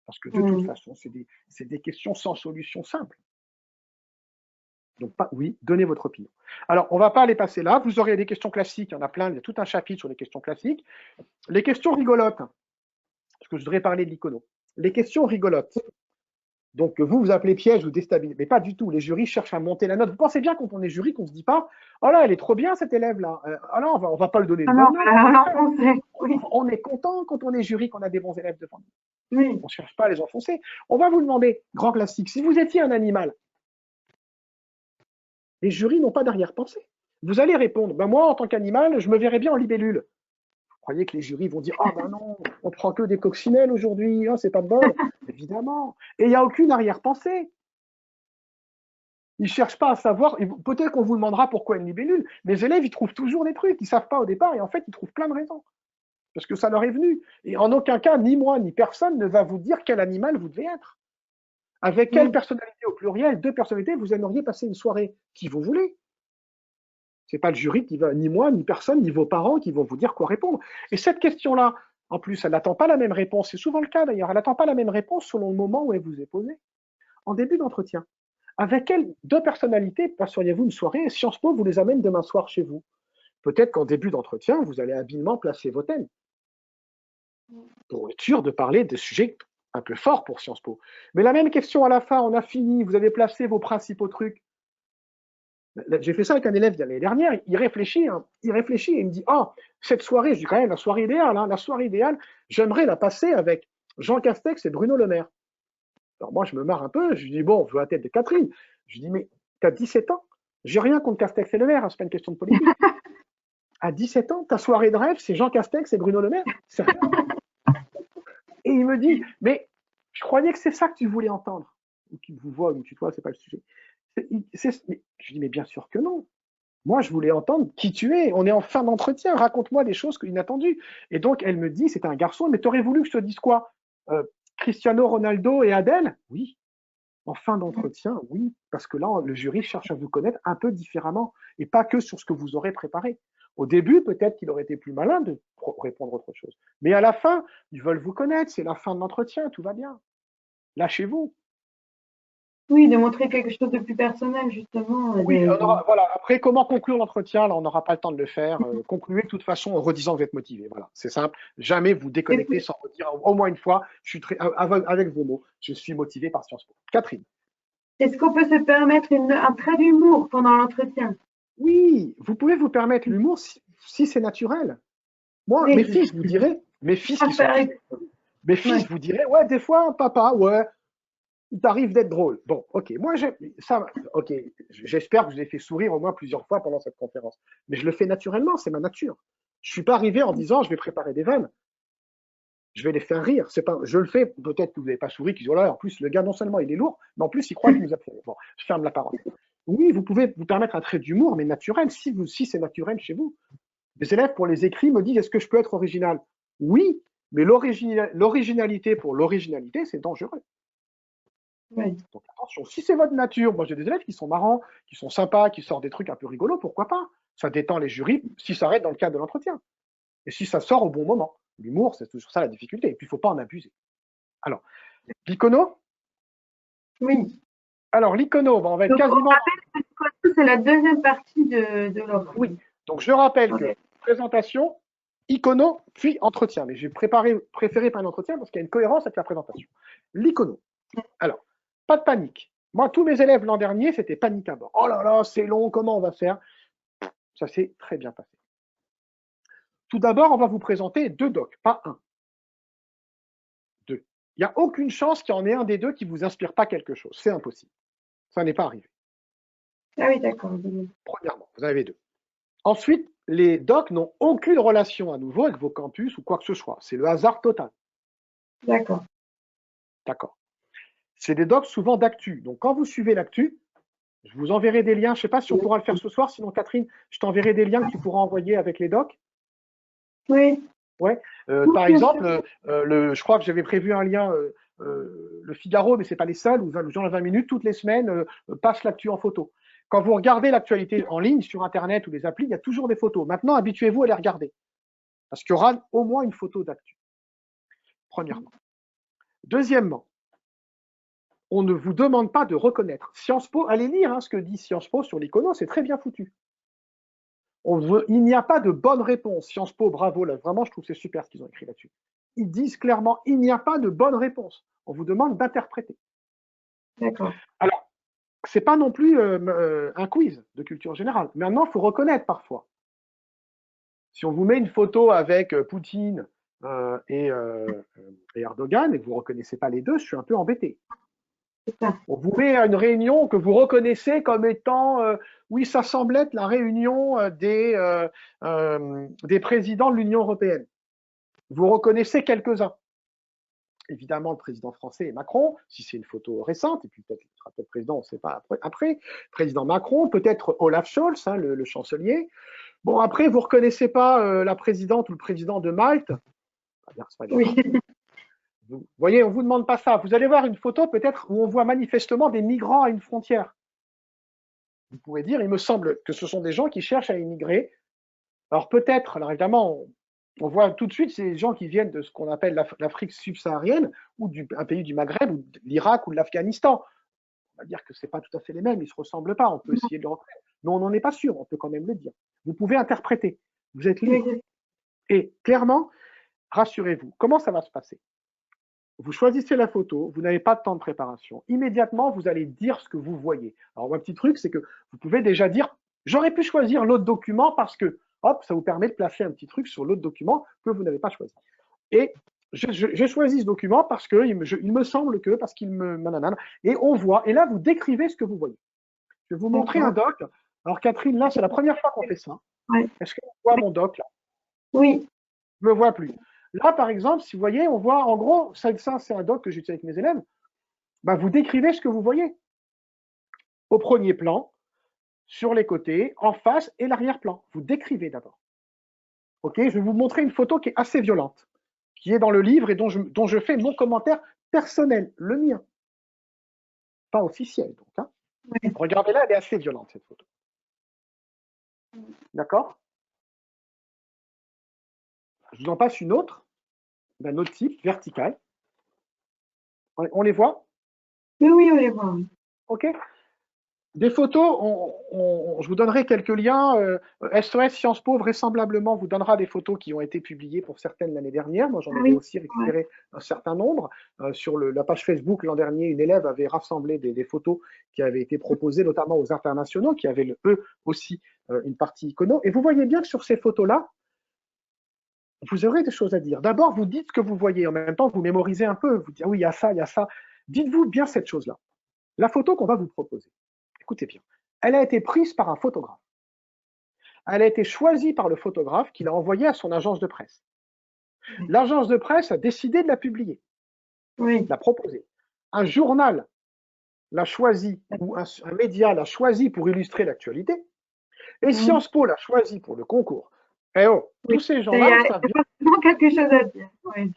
Parce que de toute façon, c'est des questions sans solution simple. Donc, oui, donnez votre opinion. Alors, on ne va pas les passer là. Vous aurez des questions classiques. Il y en a plein. Il y a tout un chapitre sur les questions classiques. Les questions rigolotes. Parce que je voudrais parler de l'icono. Les questions rigolotes. Donc, vous appelez piège ou déstabilisé. Mais pas du tout. Les jurys cherchent à monter la note. Vous pensez bien quand on est jury qu'on ne se dit pas « Oh là, elle est trop bien cette élève-là. Ah là, on ne va pas le donner une bonne note. » On est content quand on est jury qu'on a des bons élèves devant nous. On ne cherche pas à les enfoncer. On va vous demander, grand classique, si vous étiez un animal, les jurys n'ont pas d'arrière-pensée. Vous allez répondre, ben moi, en tant qu'animal, je me verrais bien en libellule. croyez que les jurys vont dire ah ben non, on prend que des coccinelles aujourd'hui, hein, c'est pas de bol. Évidemment. Et il n'y a aucune arrière-pensée. Ils ne cherchent pas à savoir. Peut-être qu'on vous demandera pourquoi une libellule. Mes élèves, ils trouvent toujours des trucs. Ils ne savent pas au départ et en fait, ils trouvent plein de raisons. Parce que ça leur est venu. Et en aucun cas, ni moi, ni personne ne va vous dire quel animal vous devez être. Avec quelle personnalité au pluriel, 2 personnalités, vous aimeriez passer une soirée qui vous voulez. Ce n'est pas le jury qui va, ni moi, ni personne, ni vos parents qui vont vous dire quoi répondre. Et cette question-là, en plus, elle n'attend pas la même réponse. C'est souvent le cas d'ailleurs. Elle n'attend pas la même réponse selon le moment où elle vous est posée. En début d'entretien, avec quelles 2 personnalités passeriez-vous une soirée et Sciences Po vous les amène demain soir chez vous? Peut-être qu'en début d'entretien, vous allez habilement placer vos thèmes pour être sûr de parler de sujets un peu forts pour Sciences Po. Mais la même question à la fin, on a fini, vous avez placé vos principaux trucs. J'ai fait ça avec un élève l'année dernière, il réfléchit et il me dit oh, cette soirée, je dis quand même la soirée idéale, hein, la soirée idéale, j'aimerais la passer avec Jean Castex et Bruno Le Maire. Alors moi, je me marre un peu, je lui dis bon, je veux la tête de Catherine. Je lui dis mais t'as 17 ans, j'ai rien contre Castex et Le Maire, hein, c'est pas une question de politique. À 17 ans, ta soirée de rêve, c'est Jean Castex et Bruno Le Maire. Et il me dit mais je croyais que c'est ça que tu voulais entendre. Ou qu'il vous voit, ou tu vois, c'est pas le sujet. Je dis mais bien sûr que non. Moi, je voulais entendre qui tu es. On est en fin d'entretien. Raconte-moi des choses inattendues. Et donc, elle me dit, c'est un garçon, mais t'aurais voulu que je te dise quoi Cristiano Ronaldo et Adèle? Oui. En fin d'entretien, oui. Parce que là, le jury cherche à vous connaître un peu différemment et pas que sur ce que vous aurez préparé. Au début, peut-être qu'il aurait été plus malin de répondre autre chose. Mais à la fin, ils veulent vous connaître. C'est la fin de l'entretien. Tout va bien. Lâchez-vous. Oui, de montrer quelque chose de plus personnel, justement. Oui, voilà. Après, comment conclure l'entretien? Là, on n'aura pas le temps de le faire. Concluez de toute façon en redisant que vous êtes motivé. Voilà, c'est simple. Jamais vous déconnecter sans redire au moins une fois, je suis avec vos mots, je suis motivé par Sciences Po. Catherine. Est-ce qu'on peut se permettre un trait d'humour pendant l'entretien? Oui, vous pouvez vous permettre l'humour si c'est naturel. Moi, Oui, mes fils vous diraient, mes fils qui sont mes fils vous diraient, ouais, des fois, papa, ouais, il t'arrive d'être drôle. Bon, ok, moi, ok, j'espère que je vous ai fait sourire au moins plusieurs fois pendant cette conférence. Mais je le fais naturellement, c'est ma nature. Je suis pas arrivé en disant, je vais préparer des vannes. Je vais les faire rire. C'est pas, je le fais, peut-être que vous n'avez pas souri, qu'ils disent, oh là, en plus, le gars, non seulement il est lourd, mais en plus, il croit qu'il nous a fait. Bon, je ferme la parole. Oui, vous pouvez vous permettre un trait d'humour, mais naturel, si c'est naturel chez vous. Des élèves, pour les écrits, me disent, est-ce que je peux être original? Oui, mais l'originalité pour l'originalité, c'est dangereux. oui. Donc attention, si c'est votre nature, moi j'ai des élèves qui sont marrants, qui sont sympas, qui sortent des trucs un peu rigolos, pourquoi pas? Ça détend les jurys si ça arrête dans le cadre de l'entretien. Et si ça sort au bon moment. L'humour, c'est toujours ça la difficulté. Et puis il ne faut pas en abuser. Alors, l'icono? Oui. Alors, l'icono, on va être Donc, quasiment. on rappelle que l'icono, c'est la deuxième partie de l'offre. Oui. Donc, je rappelle que présentation, icono, puis entretien. Mais j'ai préféré par l'entretien parce qu'il y a une cohérence avec la présentation. L'icono. Alors, pas de panique. Moi, tous mes élèves l'an dernier, c'était panique à bord. Oh là là, c'est long, comment on va faire? Ça s'est très bien passé. Tout d'abord, on va vous présenter 2 docs, pas un. 2. Il n'y a aucune chance qu'il y en ait un des 2 qui ne vous inspire pas quelque chose. C'est impossible. Ça n'est pas arrivé. Ah oui, d'accord. Premièrement, vous en avez 2. Ensuite, les docs n'ont aucune relation à nouveau avec vos campus ou quoi que ce soit. C'est le hasard total. D'accord. D'accord. C'est des docs souvent d'actu. Donc, quand vous suivez l'actu, je vous enverrai des liens. Je ne sais pas si on pourra le faire ce soir. Sinon, Catherine, je t'enverrai des liens que tu pourras envoyer avec les docs. Oui. Ouais. Par exemple, je crois que j'avais prévu un lien, le Figaro, mais ce n'est pas les seuls, ou le journal 20 minutes, toutes les semaines, passe l'actu en photo. Quand vous regardez l'actualité en ligne, sur Internet ou les applis, il y a toujours des photos. Maintenant, habituez-vous à les regarder. Parce qu'il y aura au moins une photo d'actu. Premièrement. Deuxièmement, on ne vous demande pas de reconnaître. Sciences Po, allez lire ce que dit Sciences Po sur l'icono, c'est très bien foutu. Il n'y a pas de bonne réponse. Sciences Po, bravo, là, vraiment, je trouve que c'est super ce qu'ils ont écrit là-dessus. Ils disent clairement, il n'y a pas de bonne réponse. On vous demande d'interpréter. D'accord. Alors, c'est pas non plus un quiz de culture générale. Maintenant, il faut reconnaître parfois. Si on vous met une photo avec Poutine et Erdogan et que vous ne reconnaissez pas les 2, je suis un peu embêté. c'est ça. On vous met à une réunion que vous reconnaissez comme étant, oui, ça semble être la réunion des présidents de l'Union européenne. Vous reconnaissez quelques-uns. Évidemment, le président français est Macron, si c'est une photo récente, et puis peut-être il sera peut-être président, on ne sait pas après. Président Macron, peut-être Olaf Scholz, hein, le chancelier. Bon, après, vous ne reconnaissez pas la présidente ou le président de Malte. C'est pas grave. Oui. Vous voyez, on ne vous demande pas ça. Vous allez voir une photo peut-être où on voit manifestement des migrants à une frontière. Vous pouvez dire, il me semble que ce sont des gens qui cherchent à immigrer. Alors peut-être, alors évidemment, on voit tout de suite ces gens qui viennent de ce qu'on appelle l'Afrique subsaharienne ou un pays du Maghreb ou de l'Irak ou de l'Afghanistan. On va dire que ce n'est pas tout à fait les mêmes, ils ne se ressemblent pas, on peut essayer de le reconnaître. Mais on n'en est pas sûr, on peut quand même le dire. Vous pouvez interpréter, vous êtes libre. Et clairement, rassurez-vous, comment ça va se passer? Vous choisissez la photo, vous n'avez pas de temps de préparation. Immédiatement, vous allez dire ce que vous voyez. Alors, un petit truc, c'est que vous pouvez déjà dire, j'aurais pu choisir l'autre document parce que, hop, ça vous permet de placer un petit truc sur l'autre document que vous n'avez pas choisi. Et j'ai choisi ce document parce que il me semble que, parce qu'il me... Et on voit, et là, vous décrivez ce que vous voyez. Je vais vous montrer un doc. Alors, Catherine, là, c'est la première fois qu'on fait ça. Ouais. Est-ce qu'on voit mon doc, là? Oui. Je ne le vois plus. Là, par exemple, si vous voyez, on voit, en gros, ça c'est un doc que j'utilise avec mes élèves. Ben, vous décrivez ce que vous voyez. Au premier plan, sur les côtés, en face et l'arrière-plan. Vous décrivez d'abord. Ok, je vais vous montrer une photo qui est assez violente, qui est dans le livre et dont je fais mon commentaire personnel, le mien. Pas officiel, donc. Hein. Ouais. Regardez là, elle est assez violente, cette photo. D'accord? Je vous en passe une autre, d'un autre type, verticale. On les voit? Oui, on les voit. Ok. Des photos, je vous donnerai quelques liens. SOS Sciences Po, vraisemblablement, vous donnera des photos qui ont été publiées pour certaines l'année dernière. Moi, j'en avais aussi récupéré un certain nombre. Sur la page Facebook, l'an dernier, une élève avait rassemblé des photos qui avaient été proposées, notamment aux internationaux, qui avaient, eux aussi, une partie icono. Et vous voyez bien que sur ces photos-là, vous aurez des choses à dire. D'abord, vous dites ce que vous voyez. En même temps, vous mémorisez un peu. Vous dites, ah oui, il y a ça, il y a ça. Dites-vous bien cette chose-là. La photo qu'on va vous proposer. Écoutez bien, elle a été prise par un photographe. Elle a été choisie par le photographe qui l'a envoyée à son agence de presse. L'agence de presse a décidé de la publier, de la proposer. Un journal l'a choisie, ou un média l'a choisie pour illustrer l'actualité, et Sciences Po l'a choisie pour le concours. Eh oh, tous ces gens-là savent bien. Il y a quelque chose à dire. Oui.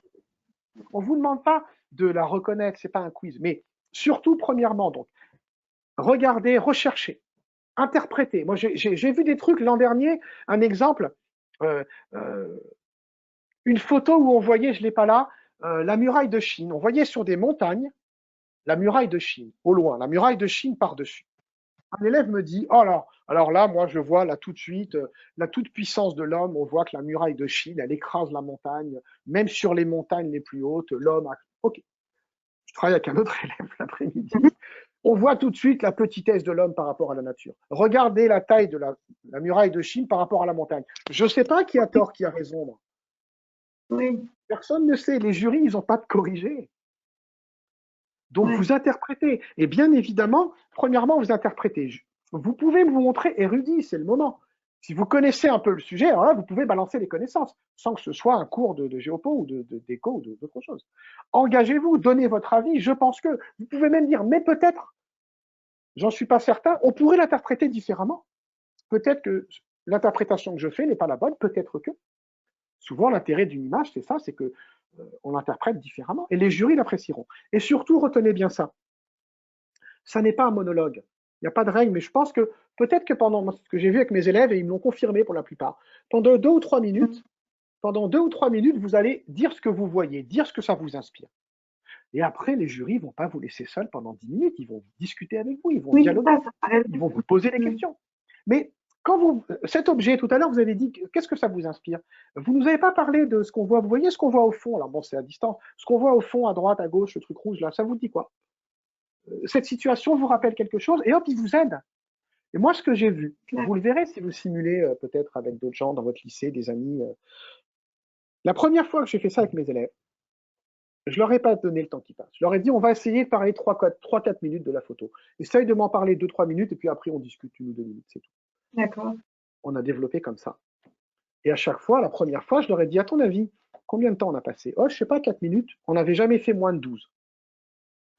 On ne vous demande pas de la reconnaître, ce n'est pas un quiz, mais surtout, premièrement, donc, regardez, recherchez, interprétez. Moi, j'ai vu des trucs l'an dernier, un exemple, une photo où on voyait, je ne l'ai pas là, la muraille de Chine. On voyait sur des montagnes la muraille de Chine, au loin, la muraille de Chine par-dessus. Un élève me dit, oh alors là, moi, je vois là tout de suite la toute-puissance de l'homme. On voit que la muraille de Chine, elle écrase la montagne, même sur les montagnes les plus hautes, l'homme a... Ok. Je travaille avec un autre élève l'après-midi. On voit tout de suite la petitesse de l'homme par rapport à la nature. Regardez la taille de la muraille de Chine par rapport à la montagne. Je ne sais pas qui a tort, qui a raison. Moi. Oui. Personne ne sait. Les jurys, ils n'ont pas de corriger. Donc, vous interprétez. Et bien évidemment, premièrement, vous interprétez. Vous pouvez vous montrer érudit, c'est le moment. Si vous connaissez un peu le sujet, alors là, vous pouvez balancer les connaissances, sans que ce soit un cours de géopo ou d'éco ou d'autre chose. Engagez-vous, donnez votre avis. Je pense que vous pouvez même dire, mais peut-être, j'en suis pas certain, on pourrait l'interpréter différemment. Peut-être que l'interprétation que je fais n'est pas la bonne, peut-être que. Souvent, l'intérêt d'une image, c'est ça, c'est que on l'interprète différemment. Et les jurys l'apprécieront. Et surtout, retenez bien ça. Ça n'est pas un monologue. Il n'y a pas de règle, mais je pense que peut-être que pendant ce que j'ai vu avec mes élèves, et ils me l'ont confirmé pour la plupart, pendant 2 ou 3 minutes, vous allez dire ce que vous voyez, dire ce que ça vous inspire. Et après, les jurys ne vont pas vous laisser seul pendant 10 minutes, ils vont discuter avec vous, ils vont dialoguer, ils vont vous poser des questions. Mais quand cet objet, tout à l'heure, vous avez dit, qu'est-ce que ça vous inspire? Vous ne nous avez pas parlé de ce qu'on voit. Vous voyez ce qu'on voit au fond? Alors bon, c'est à distance. Ce qu'on voit au fond, à droite, à gauche, le truc rouge, là, ça vous dit quoi? Cette situation vous rappelle quelque chose et hop, il vous aide. Et moi, ce que j'ai vu, vous le verrez si vous simulez peut-être avec d'autres gens dans votre lycée, des amis. La première fois que j'ai fait ça avec mes élèves, Je leur ai pas donné le temps qui passe. Je leur ai dit, on va essayer de parler 3-4 minutes de la photo. Essaye de m'en parler 2-3 minutes et puis après on discute 1 ou 2 minutes, c'est tout. D'accord. On a développé comme ça. Et à chaque fois, la première fois, je leur ai dit, à ton avis, combien de temps on a passé? Oh, je sais pas, 4 minutes. On n'avait jamais fait moins de 12.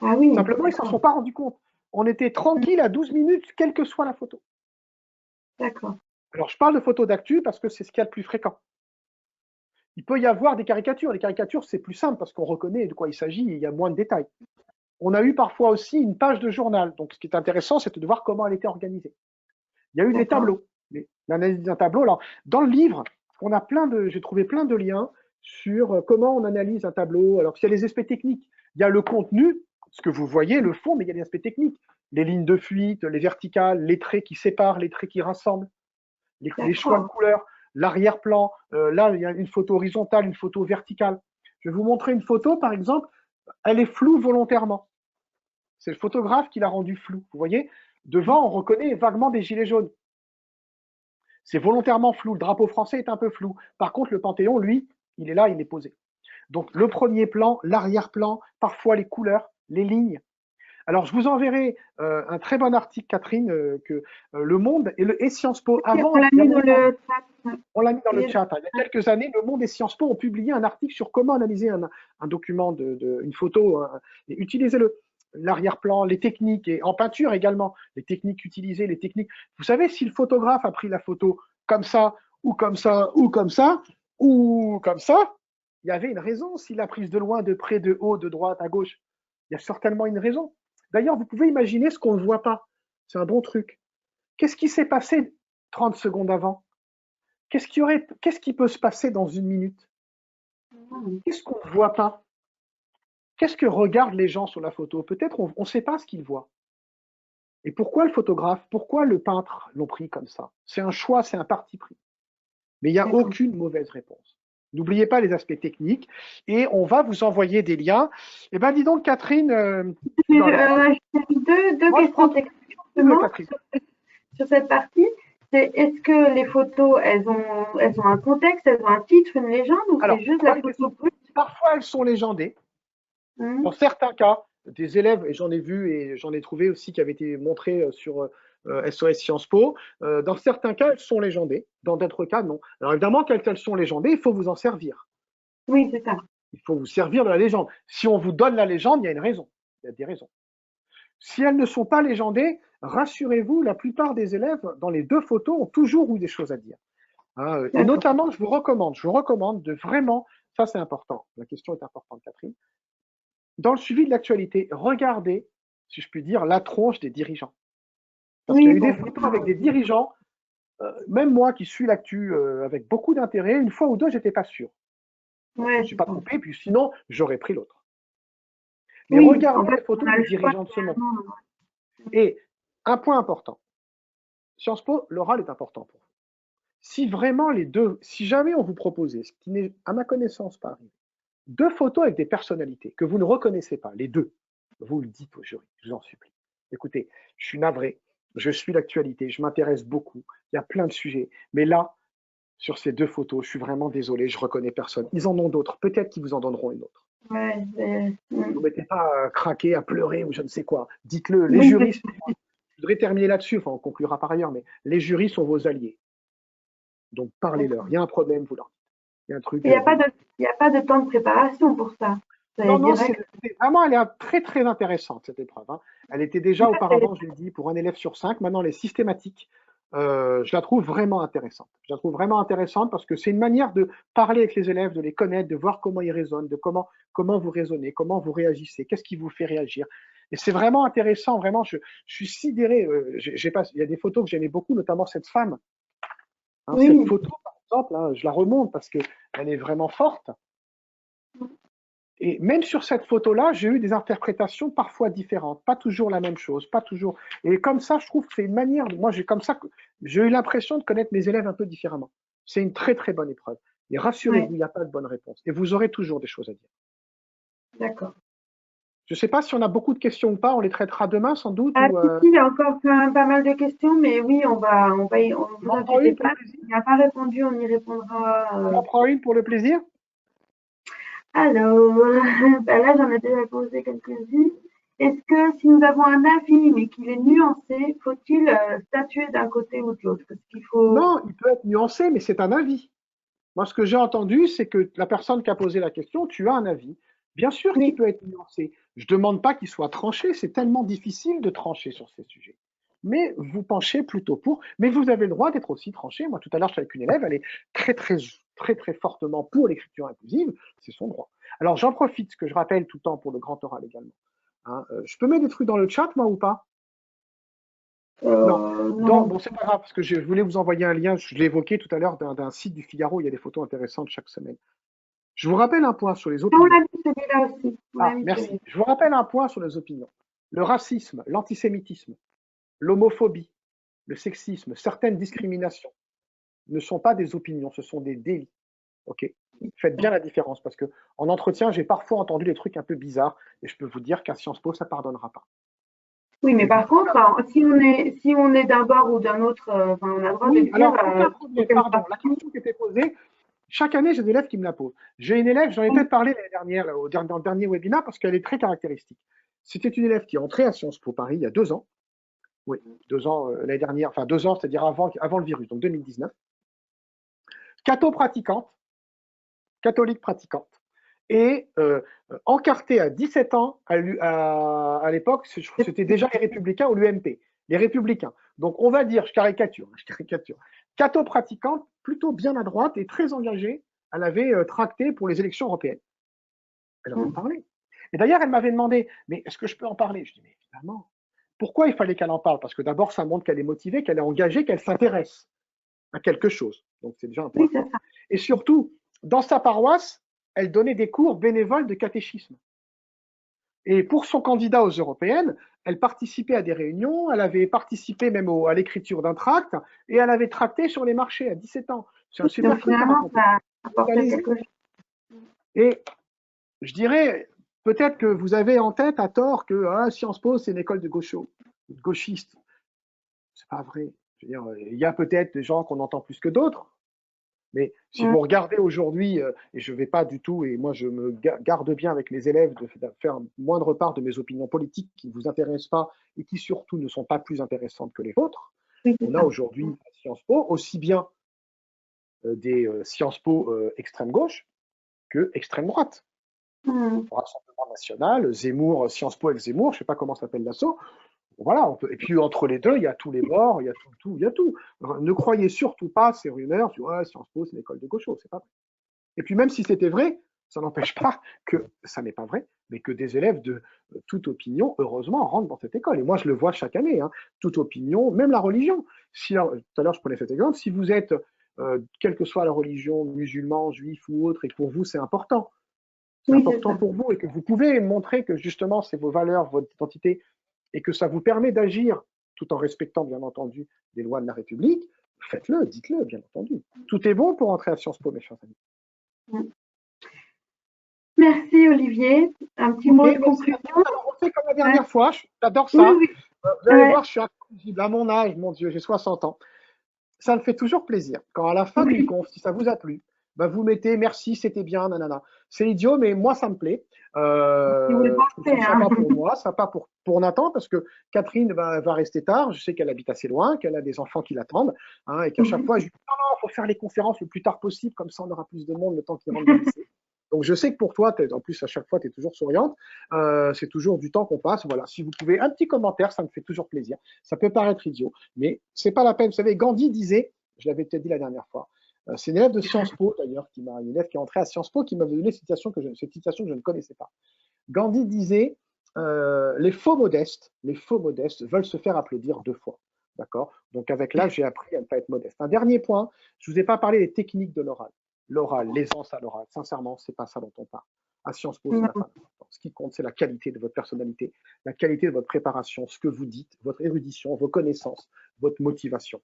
Ah oui, Simplement, ils s'en sont pas rendus compte. On était tranquille à 12 minutes, quelle que soit la photo. d'accord. Alors, je parle de photos d'actu parce que c'est ce qu'il y a de plus fréquent. Il peut y avoir des caricatures. Les caricatures, c'est plus simple parce qu'on reconnaît de quoi il s'agit et il y a moins de détails. On a eu parfois aussi une page de journal. Donc, ce qui est intéressant, c'est de voir comment elle était organisée. Il y a eu des tableaux. L'analyse d'un tableau. Alors, dans le livre, j'ai trouvé plein de liens sur comment on analyse un tableau. Alors, il y a les aspects techniques. Il y a le contenu, ce que vous voyez, le fond, mais il y a les aspects techniques. Les lignes de fuite, les verticales, les traits qui séparent, les traits qui rassemblent, les choix de couleurs, l'arrière-plan. Là, il y a une photo horizontale, une photo verticale. Je vais vous montrer une photo, par exemple. Elle est floue volontairement. C'est le photographe qui l'a rendue floue. Vous voyez, devant, on reconnaît vaguement des gilets jaunes. C'est volontairement flou. Le drapeau français est un peu flou. Par contre, le Panthéon, lui, il est là, il est posé. Donc, le premier plan, l'arrière-plan, parfois les couleurs, les lignes. Alors, je vous enverrai un très bon article, Catherine, que Le Monde et Sciences Po, avant, on l'a mis dans le chat. on l'a mis dans le chat. Il y a quelques années, Le Monde et Sciences Po ont publié un article sur comment analyser un document, une photo, et utilisez-le. L'arrière-plan, les techniques, et en peinture également, les techniques utilisées, les techniques. Vous savez, si le photographe a pris la photo comme ça, ou comme ça, ou comme ça, ou comme ça, il y avait une raison s'il l'a prise de loin, de près, de haut, de droite, à gauche. Il y a certainement une raison. D'ailleurs, vous pouvez imaginer ce qu'on ne voit pas. C'est un bon truc. Qu'est-ce qui s'est passé 30 secondes avant? Qu'est-ce qui peut se passer dans 1 minute? Qu'est-ce qu'on ne voit pas? Qu'est-ce que regardent les gens sur la photo? Peut-être on ne sait pas ce qu'ils voient. Et pourquoi le photographe, pourquoi le peintre l'ont pris comme ça? C'est un choix, c'est un parti pris. Mais il n'y a aucune mauvaise réponse. N'oubliez pas les aspects techniques et on va vous envoyer des liens. Eh bien, dis donc, Catherine. J'ai deux questions techniques sur cette partie. C'est est-ce que les photos, elles ont un contexte, elles ont un titre, une légende, ou c'est juste la photo brute? Parfois, elles sont légendées. Dans certains cas, des élèves, et j'en ai vu et j'en ai trouvé aussi qui avaient été montrés sur SOS Sciences Po, dans certains cas, elles sont légendées. Dans d'autres cas, non. Alors évidemment, quand elles sont légendées, il faut vous en servir. Oui, c'est ça. Il faut vous servir de la légende. Si on vous donne la légende, il y a une raison. Il y a des raisons. Si elles ne sont pas légendées, rassurez-vous, la plupart des élèves, dans les 2 photos, ont toujours eu des choses à dire. Et notamment, je vous recommande de vraiment, ça c'est important, la question est importante, Catherine, dans le suivi de l'actualité, regardez, si je puis dire, la tronche des dirigeants. Parce qu'il y a eu des photos avec des dirigeants, même moi qui suis l'actu avec beaucoup d'intérêt, une fois ou deux, j'étais pas sûr. Je ne me suis pas trompé, puis sinon, j'aurais pris l'autre. Mais regardez les photos des dirigeants de ce monde. Et un point important, Sciences Po, l'oral est important pour vous. Si vraiment si jamais on vous proposait, ce qui n'est à ma connaissance pas arrivé, 2 photos avec des personnalités que vous ne reconnaissez pas, les 2, vous le dites au jury, je vous en supplie. Écoutez, je suis navré, je suis l'actualité, je m'intéresse beaucoup, il y a plein de sujets, mais là, sur ces 2 photos, je suis vraiment désolé, je reconnais personne. Ils en ont d'autres, peut-être qu'ils vous en donneront une autre. Ne vous mettez pas à craquer, à pleurer ou je ne sais quoi. Dites-le, les jurys, je voudrais terminer là-dessus, enfin on conclura par ailleurs, mais les jurys sont vos alliés. Donc parlez-leur, il y a un problème, vous leur dites. Il y a un truc. Il n'y a pas de temps de préparation pour ça. Non, c'est vraiment, elle est très très intéressante cette épreuve. Elle était déjà auparavant, je l'ai dit, pour un élève sur 5. Maintenant, elle est systématique. Je la trouve vraiment intéressante. Je la trouve vraiment intéressante parce que c'est une manière de parler avec les élèves, de les connaître, de voir comment ils raisonnent, de comment vous raisonnez, comment vous réagissez, qu'est-ce qui vous fait réagir. Et c'est vraiment intéressant, vraiment, je suis sidéré. Il y a des photos que j'aimais beaucoup, notamment cette femme. Cette photo, par exemple, je la remonte parce qu'elle est vraiment forte. Et même sur cette photo-là, j'ai eu des interprétations parfois différentes, pas toujours la même chose, pas toujours. Et comme ça, je trouve que c'est une manière. Moi, j'ai eu l'impression de connaître mes élèves un peu différemment. C'est une très très bonne épreuve. Et rassurez-vous, il n'y a pas de bonne réponse. Et vous aurez toujours des choses à dire. D'accord. Je ne sais pas si on a beaucoup de questions ou pas. On les traitera demain, sans doute. Si, il y a encore pas mal de questions, mais oui, vous inquiétez pas. S'il n'y a pas répondu, on y répondra. On en prend une pour le plaisir. Alors, ben là, j'en ai déjà posé quelques-unes. Est-ce que si nous avons un avis, mais qu'il est nuancé, faut-il statuer d'un côté ou de l'autre? Parce qu'il faut. Non, il peut être nuancé, mais c'est un avis. Moi, ce que j'ai entendu, c'est que la personne qui a posé la question, tu as un avis. Bien sûr qu'il Oui, peut être nuancé. Je ne demande pas qu'il soit tranché, c'est tellement difficile de trancher sur ces sujets. Mais vous penchez plutôt pour, mais vous avez le droit d'être aussi tranché. Moi, tout à l'heure, j'étais avec une élève, elle est très fortement pour l'écriture inclusive, c'est son droit. Alors, j'en profite, ce que je rappelle tout le temps pour le grand oral également. Hein, je peux mettre des trucs dans le chat, moi, ou pas? Non. non. Bon, c'est pas grave, parce que je voulais vous envoyer un lien, je l'ai évoqué tout à l'heure, d'un site du Figaro, il y a des photos intéressantes chaque semaine. Je vous rappelle un point sur les On opinions. l'a mis celui-là aussi. On l'a Ah, mis merci. celui-là. Je vous rappelle un point sur les opinions. Le racisme, l'antisémitisme, l'homophobie, le sexisme, certaines discriminations ne sont pas des opinions, ce sont des délits. Ok. Faites bien la différence parce que en entretien, j'ai parfois entendu des trucs un peu bizarres et je peux vous dire qu'à Sciences Po, ça pardonnera pas. Oui, mais Et vous par pouvez contre, avoir. si on est d'un bord ou d'un autre, enfin, on a le droit de Oui, dire, alors aucun faut problème. qu'elle Pardon. soit La question qui était posée, chaque année, j'ai des élèves qui me la posent. J'ai une élève, j'en ai peut-être parlé l'année dernière, dans le dernier webinaire, parce qu'elle est très caractéristique. C'était une élève qui est entrée à Sciences Po Paris il y a 2 ans. Oui, 2 ans l'année dernière, enfin 2 ans, c'est-à-dire avant le virus, donc 2019. Catho-pratiquante, catholique pratiquante. Et encartée à 17 ans, à l'époque, c'était déjà les Républicains ou l'UMP, les Républicains. Donc on va dire, je caricature, catho-pratiquante, plutôt bien à droite et très engagée. Elle avait tracté pour les élections européennes. Elle en a parlé. Et d'ailleurs, elle m'avait demandé, mais est-ce que je peux en parler? Je dis, mais évidemment. Pourquoi il fallait qu'elle en parle? Parce que d'abord, ça montre qu'elle est motivée, qu'elle est engagée, qu'elle s'intéresse à quelque chose. Donc c'est déjà un point oui, c'est fort. ça. Et surtout, dans sa paroisse, elle donnait des cours bénévoles de catéchisme. Et pour son candidat aux européennes, elle participait à des réunions, elle avait participé même à l'écriture d'un tract, et elle avait tracté sur les marchés à 17 ans. C'est un Donc super truc à finalement, raconter. ça Donc apportait allez-y. quelque chose. Et je dirais, peut-être que vous avez en tête à tort que Sciences Po, c'est une école de gauchos, de gauchistes. C'est pas vrai. Je veux dire, il y a peut-être des gens qu'on entend plus que d'autres, mais si Mm. vous regardez aujourd'hui, et je ne vais pas du tout, et moi je me garde bien avec les élèves de faire moindre part de mes opinions politiques qui ne vous intéressent pas et qui surtout ne sont pas plus intéressantes que les vôtres, Oui, c'est on a ça. aujourd'hui à Sciences Po aussi bien des Sciences Po extrême gauche que extrême droite. Mm. Rassemblement national, Zemmour, Sciences Po avec Zemmour, je ne sais pas comment s'appelle l'assaut. Voilà, et puis entre les deux, il y a tous les bords, il y a tout, il y a tout. Ne croyez surtout pas ces rumeurs, tu vois, Sciences Po, c'est une école de gauchos, c'est pas vrai. Et puis même si c'était vrai, ça n'empêche pas que ça n'est pas vrai, mais que des élèves de toute opinion, heureusement, rentrent dans cette école. Et moi, je le vois chaque année, hein, toute opinion, même la religion. Si, tout à l'heure, je prenais cet exemple, si vous êtes, quelle que soit la religion, musulman, juif ou autre, et que pour vous, c'est Oui, c'est important ça. pour vous, et que vous pouvez montrer que justement, c'est vos valeurs, votre identité, et que ça vous permet d'agir tout en respectant, bien entendu, les lois de la République, faites-le, dites-le, bien entendu. Tout est bon pour entrer à Sciences Po, mes chers amis. Mm. Merci Olivier. Un petit Ok, mot de merci à conclusion? tous. Alors, on fait comme la Ouais. dernière fois. J'adore Oui, ça. oui. Vous allez Ouais. voir, je suis incorrigible. À mon âge, mon Dieu, j'ai 60 ans. Ça me fait toujours plaisir. Quand à la fin d'une Oui. conf, si ça vous a plu, bah, vous mettez merci, c'était bien, nanana. C'est idiot, mais moi, ça me plaît. Si vous le Je trouve pensez, ça hein. sympa pour moi, sympa pour Nathan, parce que Catherine va rester tard. Je sais qu'elle habite assez loin, qu'elle a des enfants qui l'attendent, hein, et qu'à chaque fois, je lui dis non, non, il faut faire les conférences le plus tard possible, comme ça, on aura plus de monde le temps qu'ils rentrent du lycée. Donc, je sais que pour toi, en plus, à chaque fois, tu es toujours souriante. C'est toujours du temps qu'on passe. Voilà. Si vous pouvez, un petit commentaire, ça me fait toujours plaisir. Ça peut paraître idiot, mais c'est pas la peine. Vous savez, Gandhi disait, je l'avais peut-être dit la dernière fois, c'est une élève de Sciences Po, d'ailleurs, une élève qui est entrée à Sciences Po, qui m'avait donné cette citation que je ne connaissais pas. Gandhi disait, les faux modestes veulent se faire applaudir 2 fois. D'accord. Donc, avec l'âge, j'ai appris à ne pas être modeste. Un dernier point, je ne vous ai pas parlé des techniques de l'oral. L'oral, l'aisance à l'oral. Sincèrement, ce n'est pas ça dont on parle. À Sciences Po, ça n'a Non. pas d'importance. Ce qui compte, c'est la qualité de votre personnalité, la qualité de votre préparation, ce que vous dites, votre érudition, vos connaissances, votre motivation.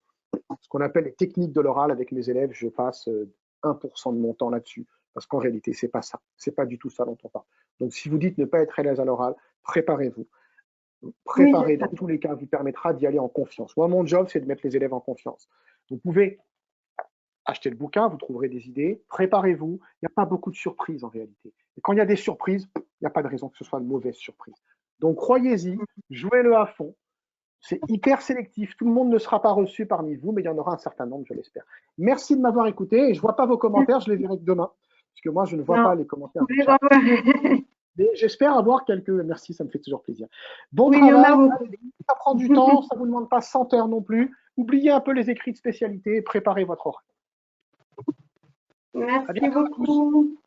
Ce qu'on appelle les techniques de l'oral avec mes élèves, je passe 1% de mon temps là-dessus. Parce qu'en réalité, c'est pas ça. C'est pas du tout ça dont on parle. Donc, si vous dites ne pas être à l'aise à l'oral, préparez-vous. Oui, c'est Préparer, ça. dans tous les cas, vous permettra d'y aller en confiance. Moi, mon job, c'est de mettre les élèves en confiance. Vous pouvez achetez le bouquin, vous trouverez des idées, préparez-vous. Il n'y a pas beaucoup de surprises en réalité. Et quand il y a des surprises, il n'y a pas de raison que ce soit de mauvaises surprises. Donc croyez-y, jouez-le à fond. C'est hyper sélectif. Tout le monde ne sera pas reçu parmi vous, mais il y en aura un certain nombre, je l'espère. Merci de m'avoir écouté. Et je ne vois pas vos commentaires, je les verrai que demain. Parce que moi, je ne vois pas les commentaires du chat. Mais j'espère avoir quelques. Merci, ça me fait toujours plaisir. Bon travail. Ça prend du temps, ça ne vous demande pas 100 heures non plus. Oubliez un peu les écrits de spécialité et préparez votre oral. Merci beaucoup.